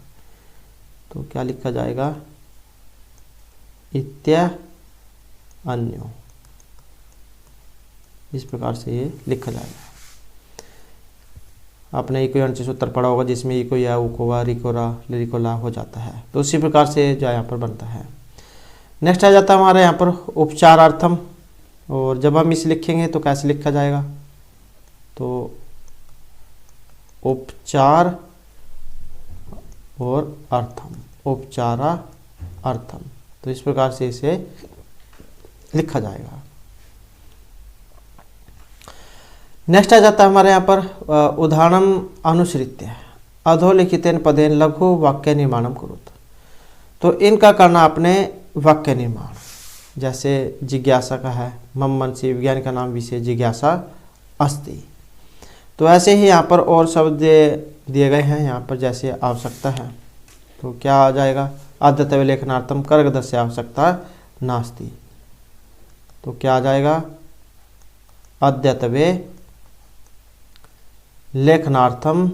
तो क्या लिखा जाएगा, इत्य अन्यो, इस प्रकार से ये लिखा जाएगा। आपने इको यण सूत्र पढ़ा होगा, जिसमें इको या उको रिको रा लिरिको ला हो जाता है। तो उसी प्रकार से जो यहाँ पर बनता है। नेक्स्ट आ जाता है हमारे यहाँ पर उपचारार्थम। और जब हम इसे लिखेंगे तो कैसे लिखा जाएगा, तो उपचार और अर्थम, उपचारा अर्थम, तो इस प्रकार से इसे लिखा जाएगा। नेक्स्ट आ जाता है हमारे यहाँ पर उदाहरणम अनुसृत्य अधोलिखितेन पदेन लघु वाक्य निर्माणम कुरुत। तो इनका करना आपने वाक्य निर्माण, जैसे जिज्ञासा का है, मम मनसि विज्ञान का नाम विषय जिज्ञासा अस्ति। तो ऐसे ही यहाँ पर और शब्द दिए गए हैं यहाँ पर, जैसे आवश्यकता है तो क्या आ जाएगा, अद्यतवे लेखनार्थम कर्गदस्य आवश्यकता नास्ति। तो क्या आ जाएगा, अद्यतवे लेखनार्थम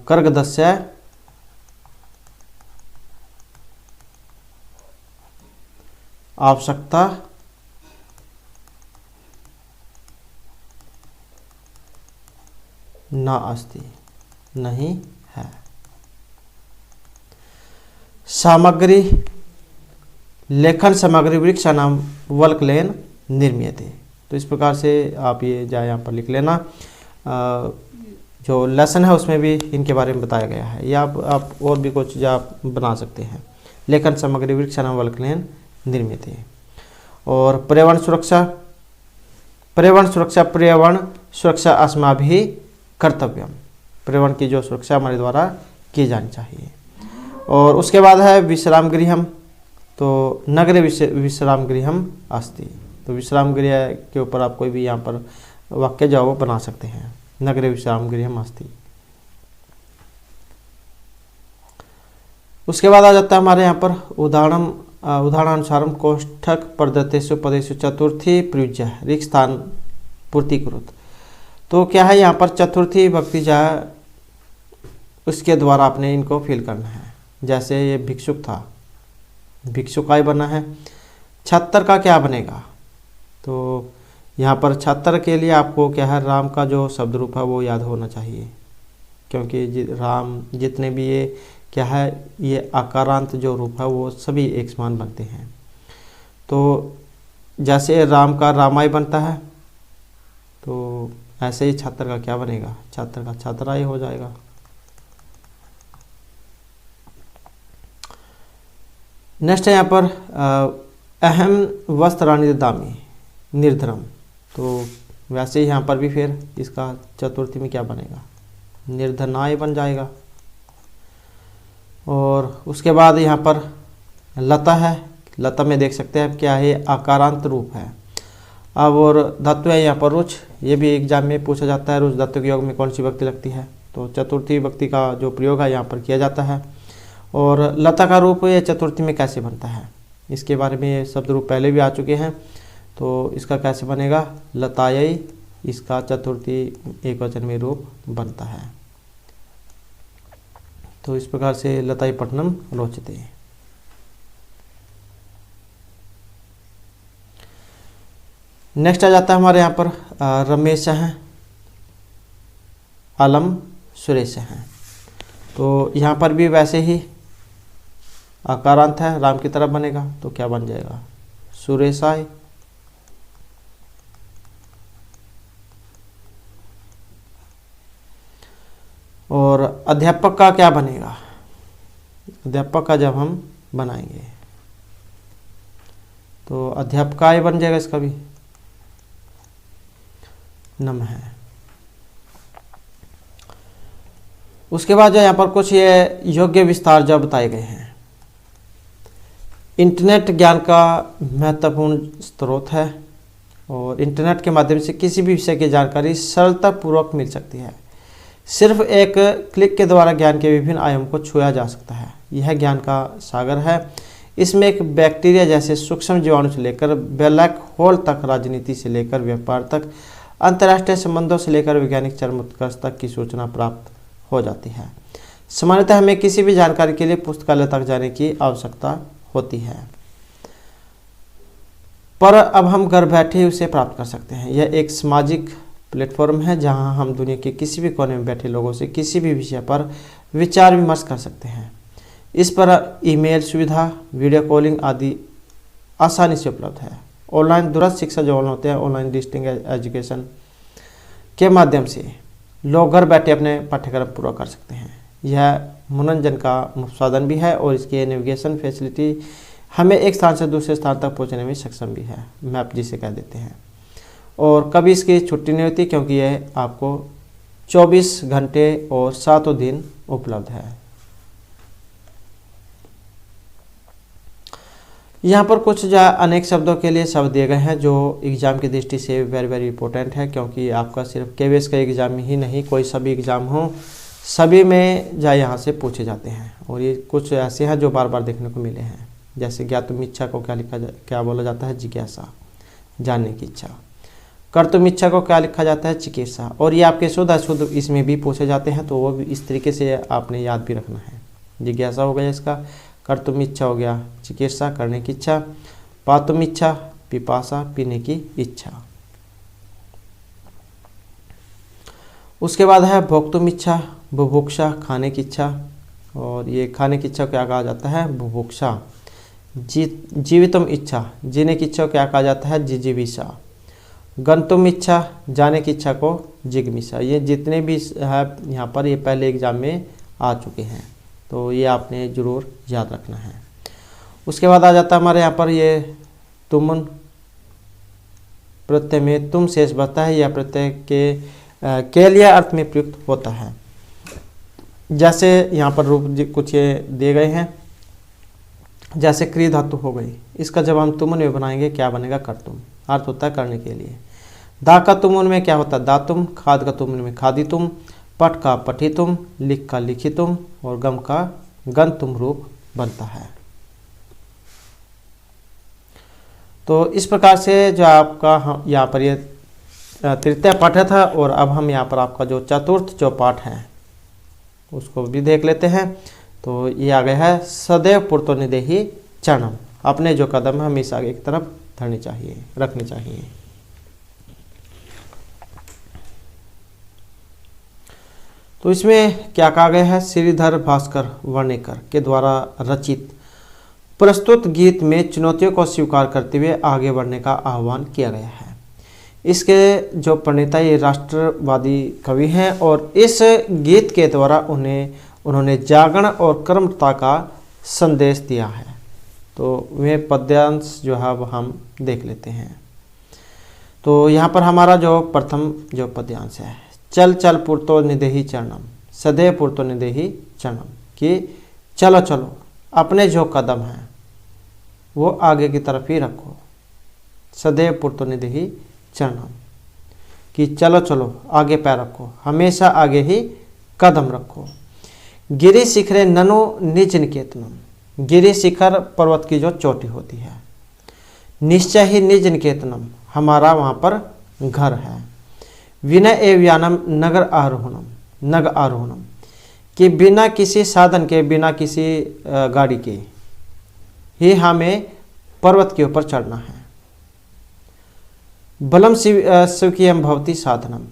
कर्गदस्य आवश्यकता न अस्ति, नहीं है। सामग्री लेखन सामग्री वृक्षाणाम वल्कलेन निर्मीयते। तो इस प्रकार से आप ये जाए यहाँ पर लिख लेना। जो लेसन है उसमें भी इनके बारे में बताया गया है, या आप और भी कुछ जो आप बना सकते हैं। लेखन सामग्री वृक्षाणाम वल्कलेन निर्मीयते। और पर्यावरण सुरक्षा, पर्यावरण सुरक्षा अस्माभिः कर्तव्यम, पर्यावरण की जो सुरक्षा हमारे द्वारा की जानी चाहिए। और उसके बाद है विश्राम गृहम। तो नगरे विश्राम गृहम अस्ति। तो विश्राम गृह के ऊपर आप कोई भी यहाँ पर वाक्य जो वो बना सकते हैं, नगरे विश्राम गृहम अस्ति। उसके बाद आ जाता है हमारे यहाँ पर उदाहरणानुसारम कोष्ठक प्रदत्तेषु पदेषु चतुर्थी प्रयुज्य रिक्त स्थान पूर्ति कुरुत। तो क्या है यहाँ पर चतुर्थी भक्ति जो है उसके द्वारा आपने इनको फिल करना है। जैसे ये भिक्षुक था, भिक्षुक का ही बना है। छत्तर का क्या बनेगा, तो यहाँ पर छत्तर के लिए आपको क्या है, राम का जो शब्द रूप है वो याद होना चाहिए, क्योंकि राम जितने भी ये क्या है, ये आकारांत जो रूप है वो सभी एक समान बनते हैं। तो जैसे राम का रामाई बनता है, तो ऐसे ही छात्र का क्या बनेगा, छात्र का छात्राई हो जाएगा। नेक्स्ट है यहाँ पर अहम वस्त्राणि ददामि निर्धनम। तो वैसे ही यहाँ पर भी फिर इसका चतुर्थी में क्या बनेगा, निर्धनाय बन जाएगा। और उसके बाद यहाँ पर लता है, लता में देख सकते हैं क्या है, आकारांत रूप है। अब और धातु है यहाँ पर रुच, ये भी एग्जाम में पूछा जाता है, रुच धातु के योग में कौन सी विभक्ति लगती है। तो चतुर्थी विभक्ति का जो प्रयोग है यहाँ पर किया जाता है। और लता का रूप ये चतुर्थी में कैसे बनता है, इसके बारे में शब्द रूप पहले भी आ चुके हैं। तो इसका कैसे बनेगा, लतायई, इसका चतुर्थी एकवचन में रूप बनता है। तो इस प्रकार से लताई पट्टनम रोचते। नेक्स्ट आ जाता है हमारे यहाँ पर रमेश हैं, अलम सुरेश हैं। तो यहाँ पर भी वैसे ही आकारांत है, राम की तरफ बनेगा। तो क्या बन जाएगा, सुरेशाय। और अध्यापक का क्या बनेगा, अध्यापक का जब हम बनाएंगे तो अध्यापकाय बन जाएगा, इसका भी नम है। उसके बाद जो यहाँ पर कुछ ये योग्य विस्तार जो बताए गए हैं। इंटरनेट ज्ञान का महत्वपूर्ण स्रोत है और इंटरनेट के माध्यम से किसी भी विषय की जानकारी सरलतापूर्वक मिल सकती है। सिर्फ एक क्लिक के द्वारा ज्ञान के विभिन्न आयामों को छुआ जा सकता है। यह ज्ञान का सागर है। इसमें एक बैक्टीरिया जैसे सूक्ष्म जीवाणु से लेकर ब्लैक होल तक, राजनीति से लेकर व्यापार तक, अंतर्राष्ट्रीय संबंधों से लेकर वैज्ञानिक चरम उत्कर्ष तक की सूचना प्राप्त हो जाती है। सामान्यतः हमें किसी भी जानकारी के लिए पुस्तकालय तक जाने की आवश्यकता होती है। पर अब हम घर बैठे उसे प्राप्त कर सकते हैं। यह एक सामाजिक प्लेटफॉर्म है जहां हम दुनिया के किसी भी कोने में बैठे लोगों से किसी भी विषय पर विचार विमर्श कर सकते हैं। इस पर ईमेल सुविधा, वीडियो कॉलिंग आदि आसानी से उपलब्ध है। ऑनलाइन दूरस्थ शिक्षा जो होते हैं, ऑनलाइन डिस्टेंस एजुकेशन के माध्यम से लोग घर बैठे अपने पाठ्यक्रम पूरा कर सकते हैं। यह मनोरंजन का साधन भी है और इसके नेविगेशन फैसिलिटी हमें एक स्थान से दूसरे स्थान तक पहुंचने में सक्षम भी है, मैप जिसे कह देते हैं। और कभी इसकी छुट्टी नहीं होती क्योंकि यह आपको 24 घंटे और 7 दिन उपलब्ध है। यहाँ पर कुछ अनेक शब्दों के लिए शब्द दिए गए हैं जो एग्ज़ाम की दृष्टि से वेरी वेरी इंपॉर्टेंट है, क्योंकि आपका सिर्फ केवीएस का एग्ज़ाम ही नहीं, कोई सभी एग्ज़ाम हो सभी में यहाँ से पूछे जाते हैं। और ये कुछ ऐसे हैं जो बार बार देखने को मिले हैं, जैसे ज्ञातुम इच्छा को क्या बोला जाता है? जिज्ञासा, जानने की इच्छा। कर्तुम इच्छा को क्या लिखा जाता है? चिकित्सा। और ये आपके शुद्ध अशुद्ध इसमें भी पूछे जाते हैं, तो वो भी इस तरीके से आपने याद भी रखना है। जिज्ञासा हो गया इसका, कर्तुम इच्छा हो गया चिकित्सा, करने की इच्छा, पातुम इच्छा पिपासा, पीने की इच्छा। उसके बाद है भोक्तुम इच्छा, बुभुक्षा, खाने की इच्छा। और ये खाने की इच्छा क्या कहा जाता है? बुभुक्षा। जीवितुम इच्छा, जीने की इच्छा क्या कहा जाता है? जिजीविषा। गंतुम इच्छा, जाने की इच्छा को जिग्मिषा। ये जितने भी है यहाँ पर ये पहले एग्जाम में आ चुके हैं, तो ये आपने ज़रूर याद रखना है। उसके बाद आ जाता है हमारे यहाँ पर ये तुमुन प्रत्यय में तुम शेष बचता है। यह प्रत्यय के लिए अर्थ में प्रयुक्त होता है। जैसे यहाँ पर रूप कुछ ये दिए गए हैं, जैसे क्रिय धातु हो गई, इसका जब हम तुमुन में बनाएंगे क्या बनेगा? कर्तुम। अर्थ होता है करने के लिए। दा का तुमुन में क्या होता है? दातुम। खाद का तुमुन में खादितुम। पठ का पठितुम। लिख का लिखितुम। और गम का गंतुम रूप बनता है। तो इस प्रकार से जो आपका यहाँ पर ये तृतीय पाठ था, और अब हम यहाँ पर आपका जो चतुर्थ जो पाठ है उसको भी देख लेते हैं। तो ये आ गया है सदैव पूर्तो निदेहि चरणम। अपने जो कदम है हमेशा आगे की तरफ धरनी चाहिए, रखनी चाहिए। तो इसमें क्या कहा गया है? श्रीधर भास्कर वर्णेकर के द्वारा रचित प्रस्तुत गीत में चुनौतियों को स्वीकार करते हुए आगे बढ़ने का आह्वान किया गया है। इसके जो प्रणेता ये राष्ट्रवादी कवि हैं, और इस गीत के द्वारा उन्होंने जागरण और कर्मठता का संदेश दिया है। तो वे पद्यांश जो है वो हम देख लेते हैं। तो यहाँ पर हमारा जो प्रथम जो पद्यांश है, चल चल पूर्तो निदेहि चरणम, सदैव पूर्तो निदेहि चरणम, कि चलो चलो अपने जो कदम हैं वो आगे की तरफ ही रखो। सदैव पूर्तो निदेहि चरणम, कि चलो चलो आगे पैर रखो, हमेशा आगे ही कदम रखो। गिरि शिखरे ननु निज निकेतनम, गिरि शिखर पर्वत की जो चोटी होती है। निश्चय ही निज निकेतनम, हमारा वहाँ पर घर है। विनय एव यानम नगर आरोहणम, नग आरोहणम, कि बिना किसी साधन के, बिना किसी गाड़ी के ही हमें पर्वत के ऊपर चढ़ना है। बलम सुखियम भवती साधनम,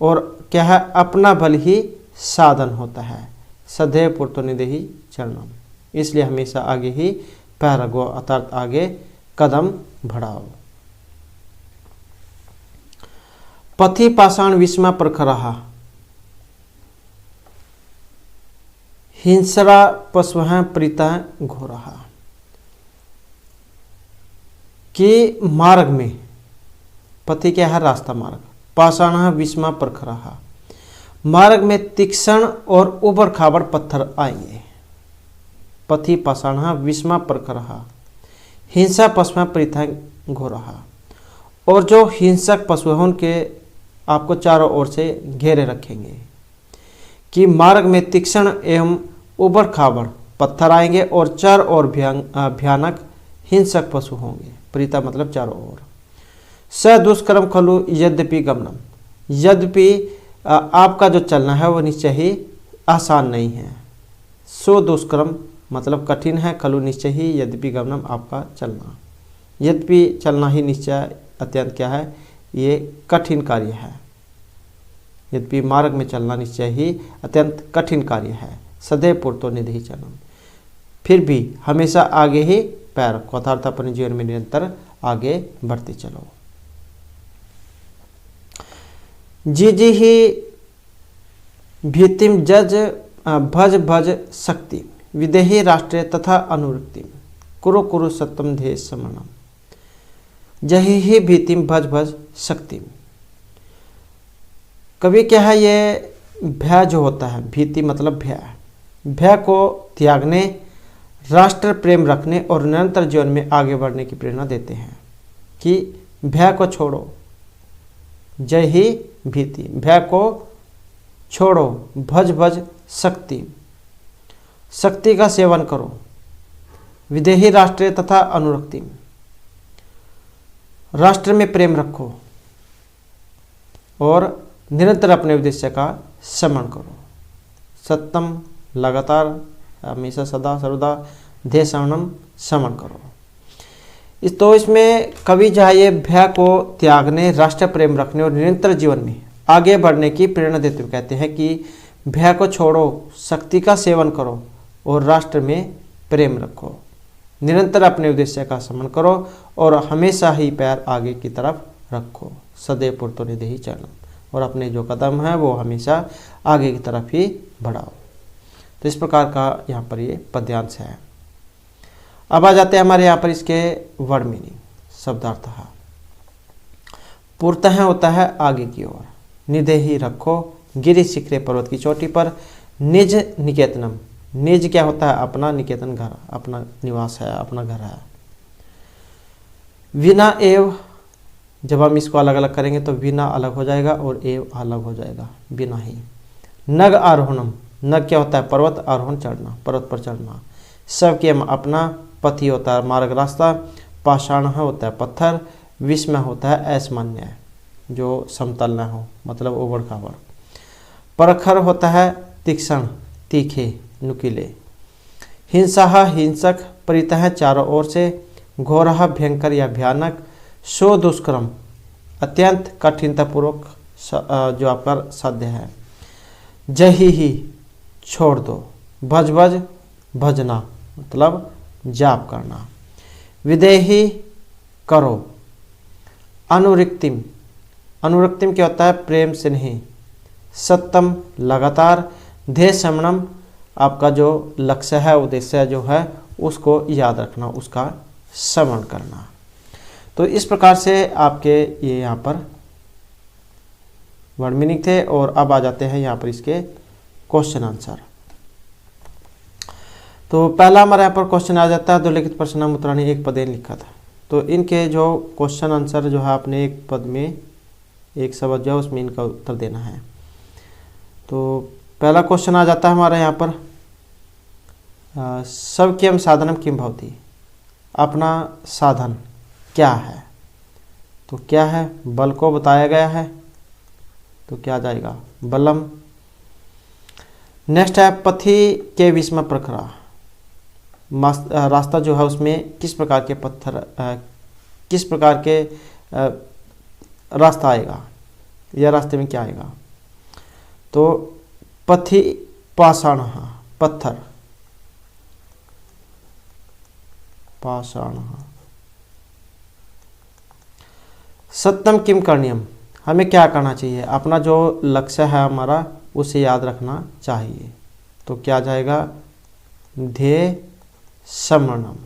और क्या है? अपना बल ही साधन होता है। सदैव पूर्तो निदेहि चरणम, इसलिए हमेशा आगे ही पैर रखो, अर्थात आगे कदम बढ़ाओ। पथि पाषाण विस्मय प्रखरहा, हिंसरा पशुः प्रीता घोरहा, कि मार्ग में, पथि क्या है? रास्ता मार्ग। पाषाण विस्मय प्रखरहा, मार्ग में तीक्ष्ण और उबड़ खाबड़ पत्थर आएंगे। पथि पाषाण विस्मय प्रखरहा, हिंसा पशुः प्रीता घोरहा, और जो हिंसक पशु हैं उनके आपको चारों ओर से घेरे रखेंगे। कि मार्ग में तीक्ष्ण एवं उबड़ खाबड़ पत्थर आएंगे और चारों ओर भयानक हिंसक पशु होंगे। प्रीता मतलब चारों ओर। स दुष्कर्म खलु यद्यपि गमनम, यद्यपि आपका जो चलना है वो निश्चय ही आसान नहीं है। सो दुष्कर्म मतलब कठिन है, खलु निश्चय ही, यद्यपि गमनम आपका चलना। यद्यपि चलना ही निश्चय अत्यंत क्या है, ये कठिन कार्य है। यद्यपि मार्ग में चलना निश्चय ही अत्यंत कठिन कार्य है, सदैव पूर्तो निधि चलम। फिर भी हमेशा आगे ही पैर रखो, अर्थात अपने जीवन में निरंतर आगे बढ़ते चलो। जी जी ही भीतिम जज भज भज शक्ति विदेही राष्ट्रीय तथा अनुरक्ति कुरु कुरु सत्यम ध्येय समणम। जही ही भीतिम भज भज शक्ति। कभी क्या है, ये भय जो होता है, भीति मतलब भय, भय को त्यागने, राष्ट्र प्रेम रखने और निरंतर जीवन में आगे बढ़ने की प्रेरणा देते हैं कि भय को छोड़ो। जय ही भीति, भय को छोड़ो, भज भज शक्ति, शक्ति का सेवन करो, विदेही राष्ट्रीय तथा अनुरक्ति, राष्ट्र में प्रेम रखो और निरंतर अपने उद्देश्य का स्मरण करो। सत्यम लगातार, हमेशा सदा सर्वदा, ध्येय समणम स्मरण करो। तो इसमें कवि जो है ये भय को त्यागने, राष्ट्र प्रेम रखने और निरंतर जीवन में आगे बढ़ने की प्रेरणा देते हुए कहते हैं कि भय को छोड़ो, शक्ति का सेवन करो और राष्ट्र में प्रेम रखो, निरंतर अपने उद्देश्य का स्मरण करो और हमेशा ही पैर आगे की तरफ रखो, सदैव पूर्तो निधि चलम, और अपने जो कदम है वो हमेशा आगे की तरफ ही बढ़ाओ। तो इस प्रकार का यहाँ पर ये पद्यांश है। अब आ जाते हैं हमारे यहाँ पर इसके वर्ड मीनिंग, शब्दार्थ। पूर्तः होता है आगे की ओर, निधेहि रखो, गिरि शिखरे पर्वत की चोटी पर, निज निकेतनम, निज क्या होता है, अपना, निकेतन घर, अपना निवास है, अपना घर है। विना एव, जब हम इसको अलग अलग करेंगे तो विना अलग हो जाएगा और एव अलग हो जाएगा, बिना ही। नग आरोहणम, नग क्या होता है, पर्वत, आरोहण चढ़ना, पर्वत पर चढ़ना। सब के अपना, पथि होता है मार्ग रास्ता, पाषाण होता है पत्थर, विस्मय होता है असामान्य, जो समतल न हो, मतलब उबड़ खाबड़। परखर होता है तीक्ष्ण, तीखे, नुकीले। हिंसा हिंसक, परितः चारों ओर से, घोरहा भयंकर या भयानक, सो दुष्कर्म, अत्यंत कठिनतापूर्वक जो आपका साध्य है। जही ही, छोड़ दो। भज भज, भजना मतलब जाप करना। विदेही, करो। अनुरक्तिम, अनुरक्तिम क्या होता है, प्रेम से नहीं। सत्यम, लगातार। ध्येय समणम, आपका जो लक्ष्य है, उद्देश्य जो है, उसको याद रखना, उसका स्मरण करना। तो इस प्रकार से आपके ये यहाँ पर वर्ड मीनिंग थे। और अब आ जाते हैं यहाँ पर इसके क्वेश्चन आंसर। तो पहला हमारा यहाँ पर क्वेश्चन आ जाता है, दो लिखित प्रश्न उत्तराणी एक पदेन लिखा था। तो इनके जो क्वेश्चन आंसर जो है आपने एक पद में, एक शब्द जो है उसमें इनका उत्तर देना है। तो पहला क्वेश्चन आ जाता है हमारा यहाँ पर, सब किम साधनम किम भवति, अपना साधन क्या है। तो क्या है, बल को बताया गया है, तो क्या आ जाएगा, बलम। नेक्स्ट है पथि के विस्मय प्रखरा, रास्ता जो है उसमें किस प्रकार के पत्थर, किस प्रकार के रास्ता आएगा, या रास्ते में क्या आएगा। तो पथि पाषाण, पत्थर, पाषाण। सत्यम किम करणीयम, हमें क्या करना चाहिए, अपना जो लक्ष्य है हमारा उसे याद रखना चाहिए। तो क्या जाएगा, ध्येय समरणम।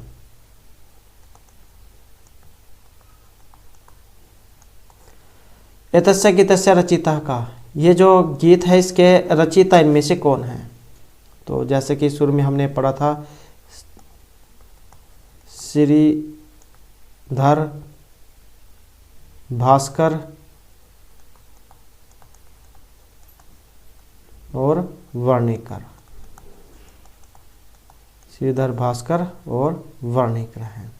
एतस्य गीतस्य रचिता का, ये जो गीत है इसके रचिता इनमें से कौन है। तो जैसे कि शुरू में हमने पढ़ा था, श्रीधर भास्कर और वर्णिकर, श्रीधर भास्कर और वर्णिकर हैं।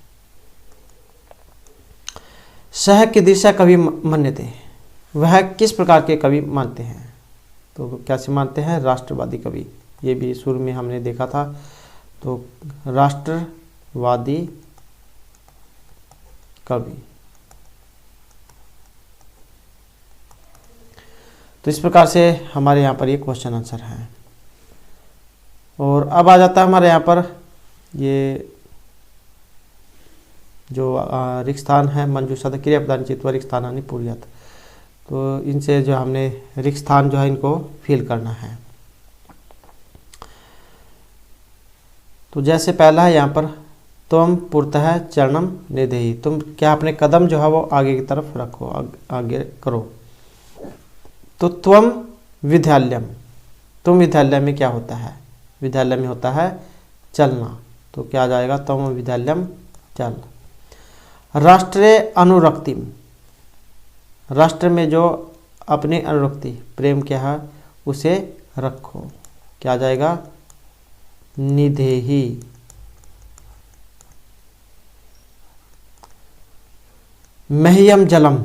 सह की दिशा कवि मान्यते, वह किस प्रकार के कवि मानते हैं। तो कैसे मानते हैं, राष्ट्रवादी कवि, ये भी शुरू में हमने देखा था। तो राष्ट्रवादी कवि। तो इस प्रकार से हमारे यहाँ पर ये क्वेश्चन आंसर है। और अब आ जाता है हमारे यहाँ पर ये जो रिक्त स्थान है, मंजूषा क्रियापदानि चित्वा रिक्त स्थानानि पूर्यात्। तो इनसे जो हमने रिक्त स्थान जो है इनको फिल करना है। तो जैसे पहला है यहाँ पर त्वम पुरतः चरणम निधेहि, तुम क्या अपने कदम जो है वो आगे की तरफ रखो, आगे करो। तो त्वम विद्यालयम, तुम विद्यालय में क्या होता है, विद्यालय में होता है चलना, तो क्या आ जाएगा त्वम विद्यालयम चल। राष्ट्रे अनुरक्तिम, राष्ट्र में जो अपनी अनुरक्ति प्रेम क्या है उसे रखो, क्या आ जाएगा निधेहि। मह्यम जलम,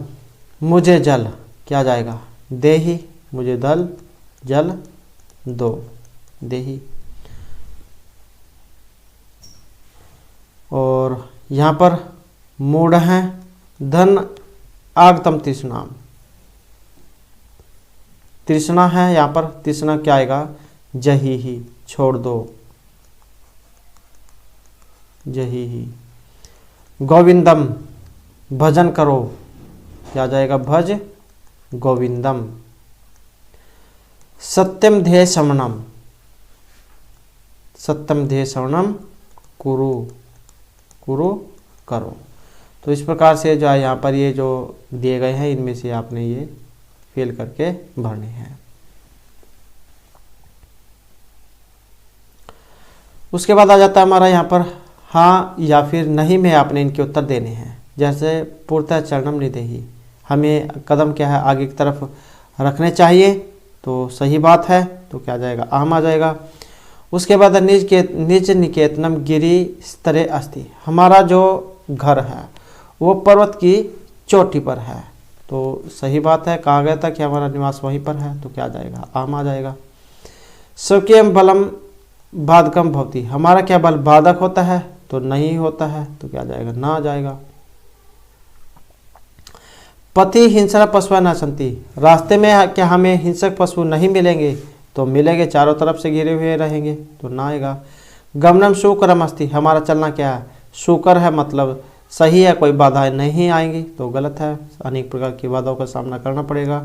मुझे जल, क्या जाएगा देहि, मुझे जल दो, देहि। और यहाँ पर मूढ़ है धन आगतम तृष्णाम, तृष्णा है यहाँ पर, तृष्णा क्या आएगा जही, छोड़ दो, जही। गोविंदम, भजन करो, क्या जाएगा भज गोविंदम। सत्यम ध्येय श्रवणम, सत्यम ध्येय श्रवणम कुरु, कुरु करो। तो इस प्रकार से जो है यहाँ पर ये जो दिए गए हैं इनमें से आपने ये फिल करके भरने हैं। उसके बाद आ जाता है हमारा यहाँ पर हाँ या फिर नहीं में आपने इनके उत्तर देने हैं। जैसे पूर्णतः चरणम निधेहि, हमें कदम क्या है आगे की तरफ रखने चाहिए, तो सही बात है, तो क्या आ जाएगा आम आ जाएगा। उसके बाद निज निकेतनम गिरि स्तरे अस्ति, हमारा जो घर है वो पर्वत की चोटी पर है, तो सही बात है, कहा गया था कि हमारा निवास वहीं पर है, तो क्या आ जाएगा आम आ जाएगा। स्वकीयम बलम बाधकम भवति, हमारा क्या बल बाधक होता है, तो नहीं होता है, तो क्या आ जाएगा ना आ जाएगा। पति हिंसक पशु न संति, रास्ते में क्या हमें हिंसक पशु नहीं मिलेंगे, तो मिलेंगे, चारों तरफ से घिरे हुए रहेंगे, तो ना आएगा। गमनम सुकरम अस्ति, हमारा चलना क्या है सुकर है, मतलब सही है, कोई बाधाएं नहीं आएंगी, तो गलत है, अनेक प्रकार की बाधाओं का सामना करना पड़ेगा।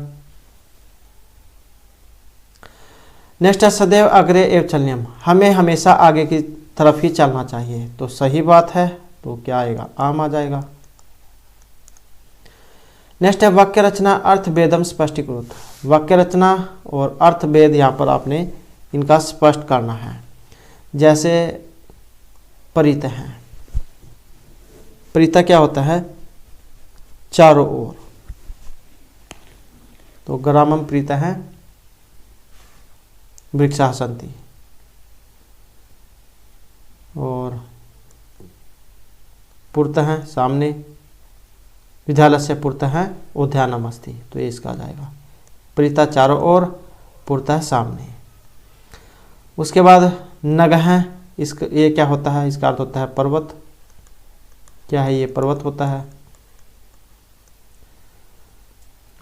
नेक्स्ट है सदैव अग्रे एव चलनियम, हमें हमेशा आगे की तरफ ही चलना चाहिए, तो सही बात है, तो क्या आएगा आम आ जाएगा। नेक्स्ट है वाक्य रचना अर्थ भेदम स्पष्टीकृत, वाक्य रचना और अर्थ भेद यहाँ पर आपने इनका स्पष्ट करना है। जैसे परित है, परिता क्या होता है चारों ओर, तो ग्रामम प्रीता है वृक्षा सन्ति, और पुरत है सामने, विद्यालय से पुरत है उद्यानम अस्ति, तो ये इसका आ जाएगा प्रीता चारों ओर, पुरत है सामने। उसके बाद नग है, इसका ये क्या होता है, इसका अर्थ होता है पर्वत, क्या है ये पर्वत होता है।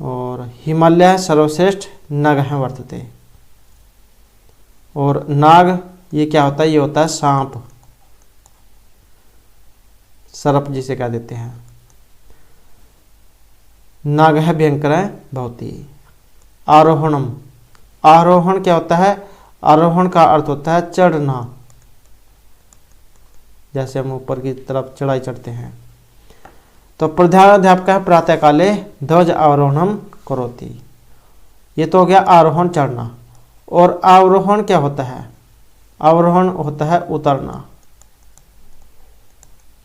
और हिमालय सर्वश्रेष्ठ नग है वर्तते, और नाग ये क्या होता है, ये होता है सांप, सर्प जिसे कह देते हैं। नाग है भयंकर है भवती। आरोहणम, आरोहण क्या होता है, आरोहण का अर्थ होता है चढ़ना, जैसे हम ऊपर की तरफ चढ़ाई चढ़ते हैं। तो प्रधानाध्यापक है प्रातः काले ध्वज आरोहणम करोति, ये तो हो गया आरोहण चढ़ना। और आरोहण क्या होता है, आरोहण होता है उतरना,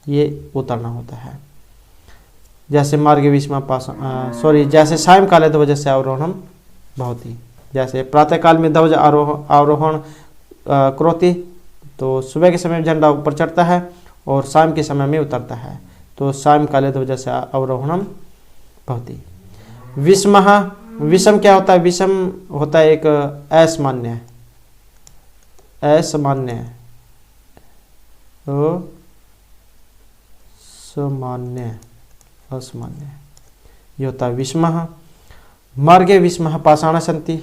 ये उतरना होता है। जैसे मार्ग विस्मा पास जैसे सायंकाले ध्वज से आरोहणम भवति, जैसे प्रातःकाल में ध्वज आरोहण करोति, तो सुबह के समय झंडा ऊपर चढ़ता है और शाम के समय में उतरता है, तो सायंकाले ध्वज से आरोहणम भवति। विषमः, विषम क्या होता है, विषम होता है एक असामान्य, असामान्य, तो सामान्य, असामान्य, ये होता है विषमः। मार्गे विषमः पाषाण सन्ति,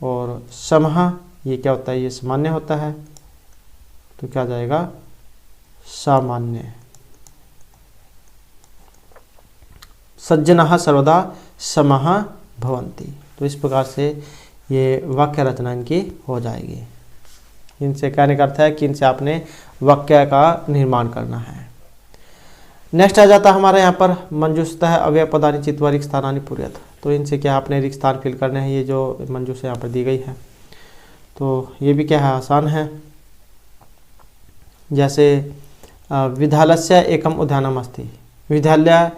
और समः ये क्या होता है, ये सामान्य होता है, तो क्या जाएगा सामान्य। सज्जनः सर्वदा समः भवन्ति। तो इस प्रकार से ये वाक्य रचना इनकी हो जाएगी। इनसे कहने का अर्थ है कि इनसे आपने वाक्य का निर्माण करना है। नेक्स्ट आ जाता है हमारे यहाँ पर मंजूषतः अव्यय पदानि चित्वा रिक्त स्थानानि पूरयत। तो इनसे क्या आपने रिक्त स्थान फिल करने हैं, ये जो मंजूषा यहाँ पर दी गई है। तो ये भी क्या है, आसान है। जैसे विद्यालयस्य एकम उद्यानम अस्ति, विद्यालय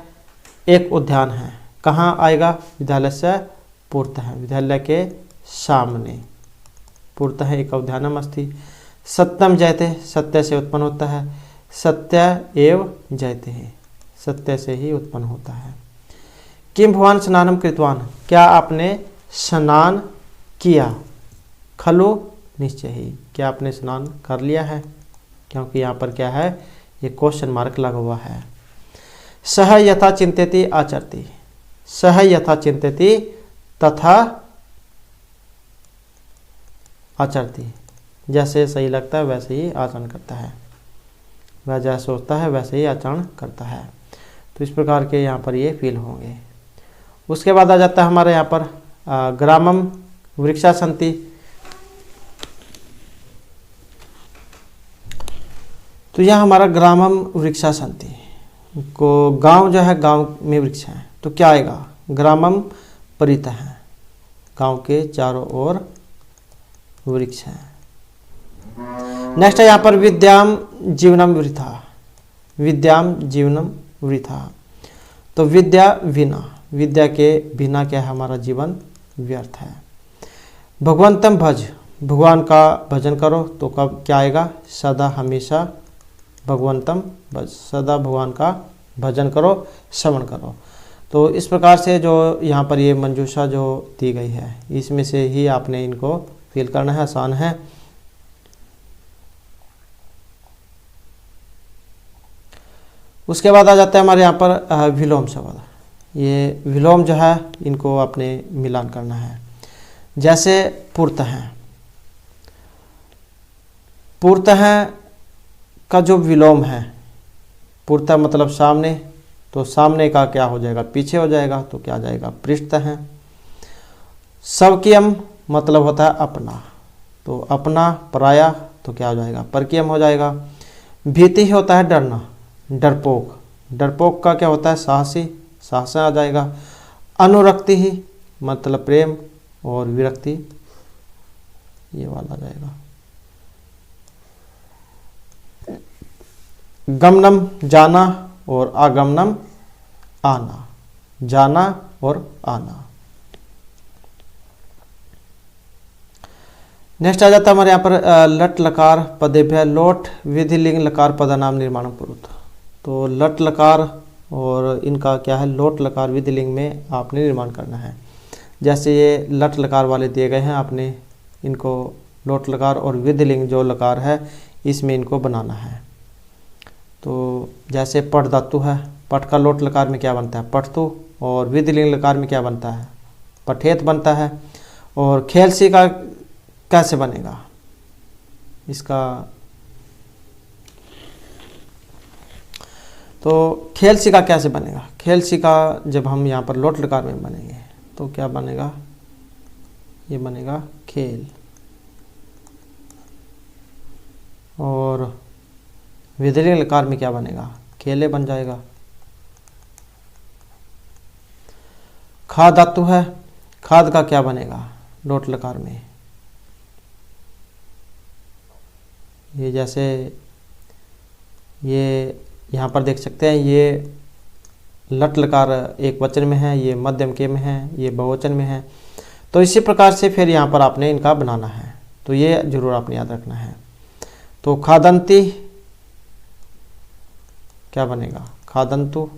एक उद्यान है, कहाँ आएगा, विद्यालयस्य पूर्वतः, विद्यालय के सामने, पूर्वतः एक उद्यानम अस्ति। सत्यम जयते, सत्य से उत्पन्न होता है, सत्य एव जयते है, सत्य से ही उत्पन्न होता है। किम भवान स्नानम कृतवान, क्या आपने स्नान किया, खलु निश्चय ही, क्या आपने स्नान कर लिया है, क्योंकि यहाँ पर क्या है, ये क्वेश्चन मार्क लगा हुआ है। सह यथा चिंत्यति आचरति, सह यथा चिंत्यति तथा आचरति, जैसे सही लगता है वैसे ही आचरण करता है, वह जैसा सोचता है वैसे ही आचरण करता है। तो इस प्रकार के यहाँ पर ये फील होंगे। उसके बाद आ जाता है हमारे यहाँ पर ग्रामम वृक्षा सन्ति। तो यह हमारा ग्रामम वृक्षा सन्ति को, गांव जो है गांव में वृक्ष है, तो क्या आएगा, ग्रामम परितः है, गांव के चारों ओर वृक्ष है। नेक्स्ट है यहाँ पर विद्याम जीवनम वृथा, विद्याम जीवनम वृथा। तो विद्या बिना, विद्या के बिना क्या है, हमारा जीवन व्यर्थ है। भगवंतम भज, भगवान का भजन करो, तो कब क्या आएगा, सदा हमेशा भगवंतम भज, सदा भगवान का भजन करो, श्रवण करो। तो इस प्रकार से जो यहाँ पर ये मंजूषा जो दी गई है, इसमें से ही आपने इनको फील करना है, आसान है। उसके बाद आ जाता है हमारे यहाँ पर विलोम शब्द। ये विलोम जो है इनको आपने मिलान करना है। जैसे पूर्तः है, पूर्तः का जो विलोम है, पूर्तः मतलब सामने, तो सामने का क्या हो जाएगा, पीछे हो जाएगा, तो क्या आ जाएगा, पृष्ठतः है। स्वकीयम मतलब होता है अपना, तो अपना पराया, तो क्या हो जाएगा, परकीयम हो जाएगा। भीति होता है डरना, डरपोक, डरपोक का क्या होता है, साहसी, साहस आ जाएगा। अनुरक्ति ही मतलब प्रेम, और विरक्ति ये वाला आ जाएगा। गमनम जाना, और आगमनम आना, जाना और आना। नेक्स्ट आ जाता है हमारे यहाँ पर लट लकार पदेभ्य लोट विधिलिंग लकार पदानाम निर्माण पूर्वत। तो लट लकार और इनका क्या है, लोट लकार विधिलिंग में आपने निर्माण करना है। जैसे ये लट लकार वाले दिए गए हैं, आपने इनको लोट लकार और विधिलिंग जो लकार है इसमें इनको बनाना है। तो जैसे पठ धातु है, पठ का लोट लकार में क्या बनता है, पठतु, और विधिलिंग लकार में क्या बनता है, पठेत बनता है। और खेलसी का कैसे बनेगा, इसका तो खेलसी का कैसे बनेगा, खेलसी का जब हम यहाँ पर लोट लकार में बनेंगे तो क्या बनेगा, ये बनेगा खेल। और विधिलिंग लकार में क्या बनेगा, खेले बन जाएगा। खाद धातु है, खाद का क्या बनेगा लोट लकार में, ये जैसे ये यहाँ पर देख सकते हैं, ये लट लकार एक वचन में है, ये मध्यम के में है, ये बहुवचन में है। तो इसी प्रकार से फिर यहाँ पर आपने इनका बनाना है, तो ये जरूर आपने याद रखना है। तो खादंती क्या बनेगा, खादंतु,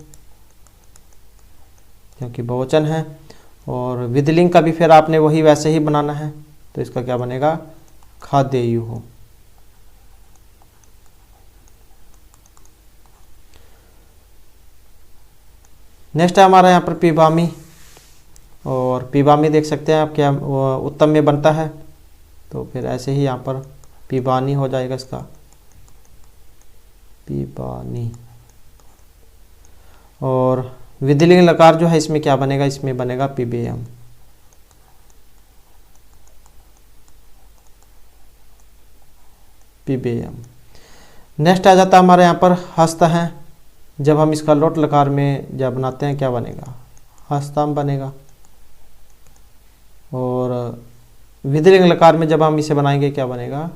क्योंकि बहुवचन है। और विधिलिंग का भी फिर आपने वही वैसे ही बनाना है, तो इसका क्या बनेगा, खादेयुः। नेक्स्ट है हमारा यहाँ पर पीबामी, और पीबामी देख सकते हैं आप क्या उत्तम में बनता है, तो फिर ऐसे ही यहाँ पर पीबानी हो जाएगा इसका, पीबानी। और विधिलिंग लकार जो है इसमें क्या बनेगा, इसमें बनेगा पीबेयम, पीबेयम। नेक्स्ट आ जाता है हमारे यहाँ पर हस्त है, जब हम इसका लोट लकार में जब बनाते हैं क्या बनेगा, हस्ताम बनेगा। और विधिलिंग लकार में जब हम इसे बनाएंगे क्या बनेगा,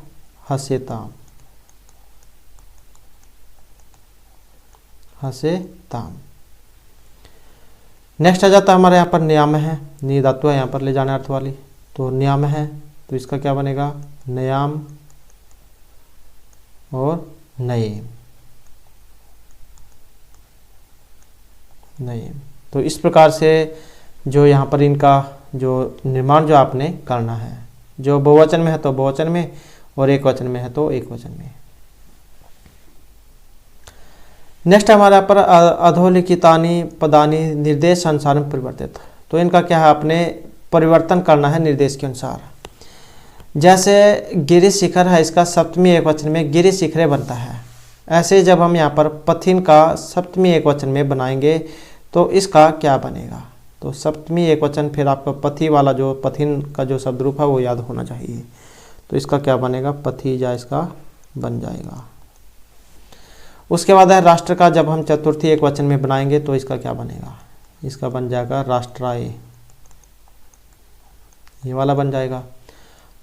हसेताम, हसेताम। नेक्स्ट आ जाता है हमारे यहाँ पर नियाम है, नी धातु है यहाँ पर ले जाने अर्थ वाली, तो नियाम है तो इसका क्या बनेगा, नयाम और नयेम, नयेम। तो इस प्रकार से जो यहाँ पर इनका जो निर्माण जो आपने करना है, जो बहुवचन में है तो बहुवचन में, और एक वचन में है तो एक वचन में। नेक्स्ट हमारे यहाँ पर अधोलिखितानि पदानि निर्देश अनुसार में परिवर्तित, तो इनका क्या है, आपने परिवर्तन करना है निर्देश के अनुसार। जैसे गिरि शिखर है, इसका सप्तमी एक वचन में गिरि शिखरे बनता है, ऐसे जब हम यहाँ पर पथिन का सप्तमी एक वचन में बनाएंगे तो इसका क्या बनेगा, तो सप्तमी एक वचन, फिर आपका पथि वाला जो पथिन का जो शब्द रूप है वो याद होना चाहिए, तो इसका क्या बनेगा, पथिजा इसका बन जाएगा। उसके बाद है राष्ट्र का, जब हम चतुर्थी एक वचन में बनाएंगे तो इसका क्या बनेगा, इसका बन जाएगा राष्ट्राय, ये वाला बन जाएगा।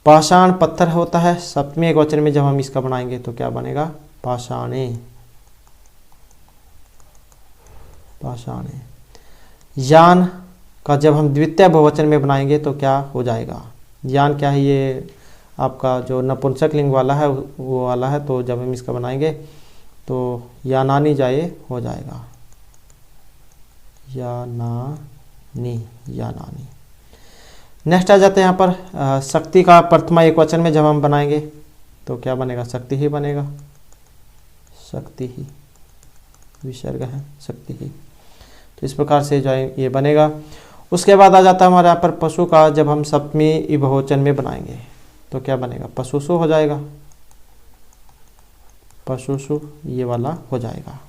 पाषाण पत्थर होता है, सप्तमी एक वचन में जब हम इसका बनाएंगे तो क्या बनेगा, पाषाणे, पाषाणे। यान का जब हम द्वितीय बहुवचन में बनाएंगे तो क्या हो जाएगा, यान क्या है, ये आपका जो नपुंसक लिंग वाला है वो वाला है, तो जब हम इसका बनाएंगे तो यानानी जाए हो जाएगा, यानानी, यानानी। नेक्स्ट आ जाते हैं यहाँ पर शक्ति का प्रथमा एक वचन में जब हम बनाएंगे तो क्या बनेगा, शक्ति ही बनेगा, शक्ति ही, विसर्ग है शक्ति ही, तो इस प्रकार से जो है ये बनेगा। उसके बाद आ जाता है हमारे यहाँ पर पशु का, जब हम सप्तमी बहुवचन में बनाएंगे तो क्या बनेगा, पशुषु हो जाएगा, पशुषु ये वाला हो जाएगा।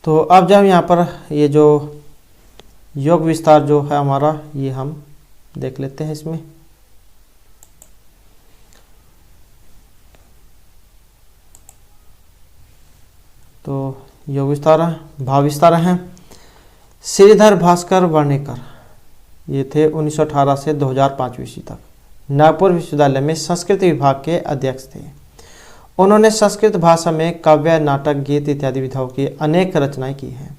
तो अब जब यहाँ पर ये जो योग विस्तार जो है हमारा, ये हम देख लेते हैं इसमें। तो योग विस्तार, भाव विस्तार हैं। श्रीधर भास्कर वर्णेकर, ये थे 1918 से 2005 ईस्वी तक नागपुर विश्वविद्यालय में संस्कृत विभाग के अध्यक्ष थे। उन्होंने संस्कृत भाषा में काव्य, नाटक, गीत इत्यादि विधाओं की अनेक रचनाएं की हैं।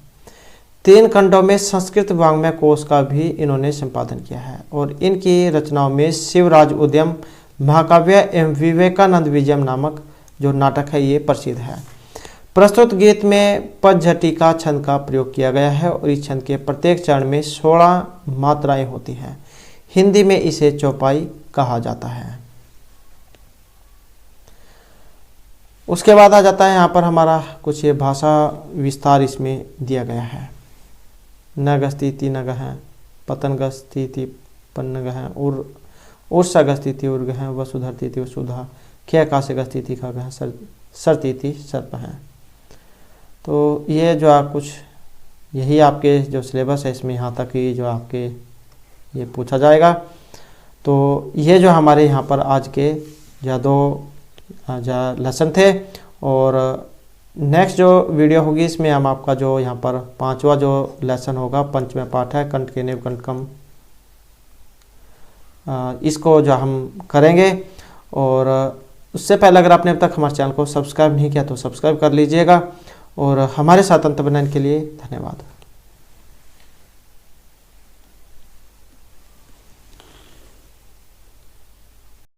3 खंडों में संस्कृत वाङ्मय कोश का भी इन्होंने संपादन किया है, और इनकी रचनाओं में शिवराज उद्यम, महाकाव्य एवं विवेकानंद विजयम नामक जो नाटक है ये प्रसिद्ध है। प्रस्तुत गीत में पदझटिका छंद का प्रयोग किया गया है, और इस छंद के प्रत्येक चरण में 16 मात्राएं होती हैं। हिंदी में इसे चौपाई कहा जाता है। उसके बाद आ जाता है यहाँ पर हमारा कुछ ये भाषा विस्तार इसमें दिया गया है। नगस्तीति नग हैं, पतनगस्तीति पन्नग हैं, उर्षगस्तीति उर्ग हैं, वसुधरतीति वसुधा, ख्य कासे गस्तीति खग हैं, सरतीति सर्प हैं। तो ये जो आप कुछ यही आपके जो सिलेबस है इसमें यहाँ तक ही जो आपके ये पूछा जाएगा। तो ये जो हमारे यहाँ पर आज के जो 2 लेसन थे, और नेक्स्ट जो वीडियो होगी इसमें हम आपका जो यहाँ पर 5वां जो लेसन होगा, पंचम पाठ है कंठ के नेव कंठकम, इसको जो हम करेंगे। और उससे पहले अगर आपने अब तक हमारे चैनल को सब्सक्राइब नहीं किया तो सब्सक्राइब कर लीजिएगा, और हमारे साथ अंत बनाने के लिए धन्यवाद।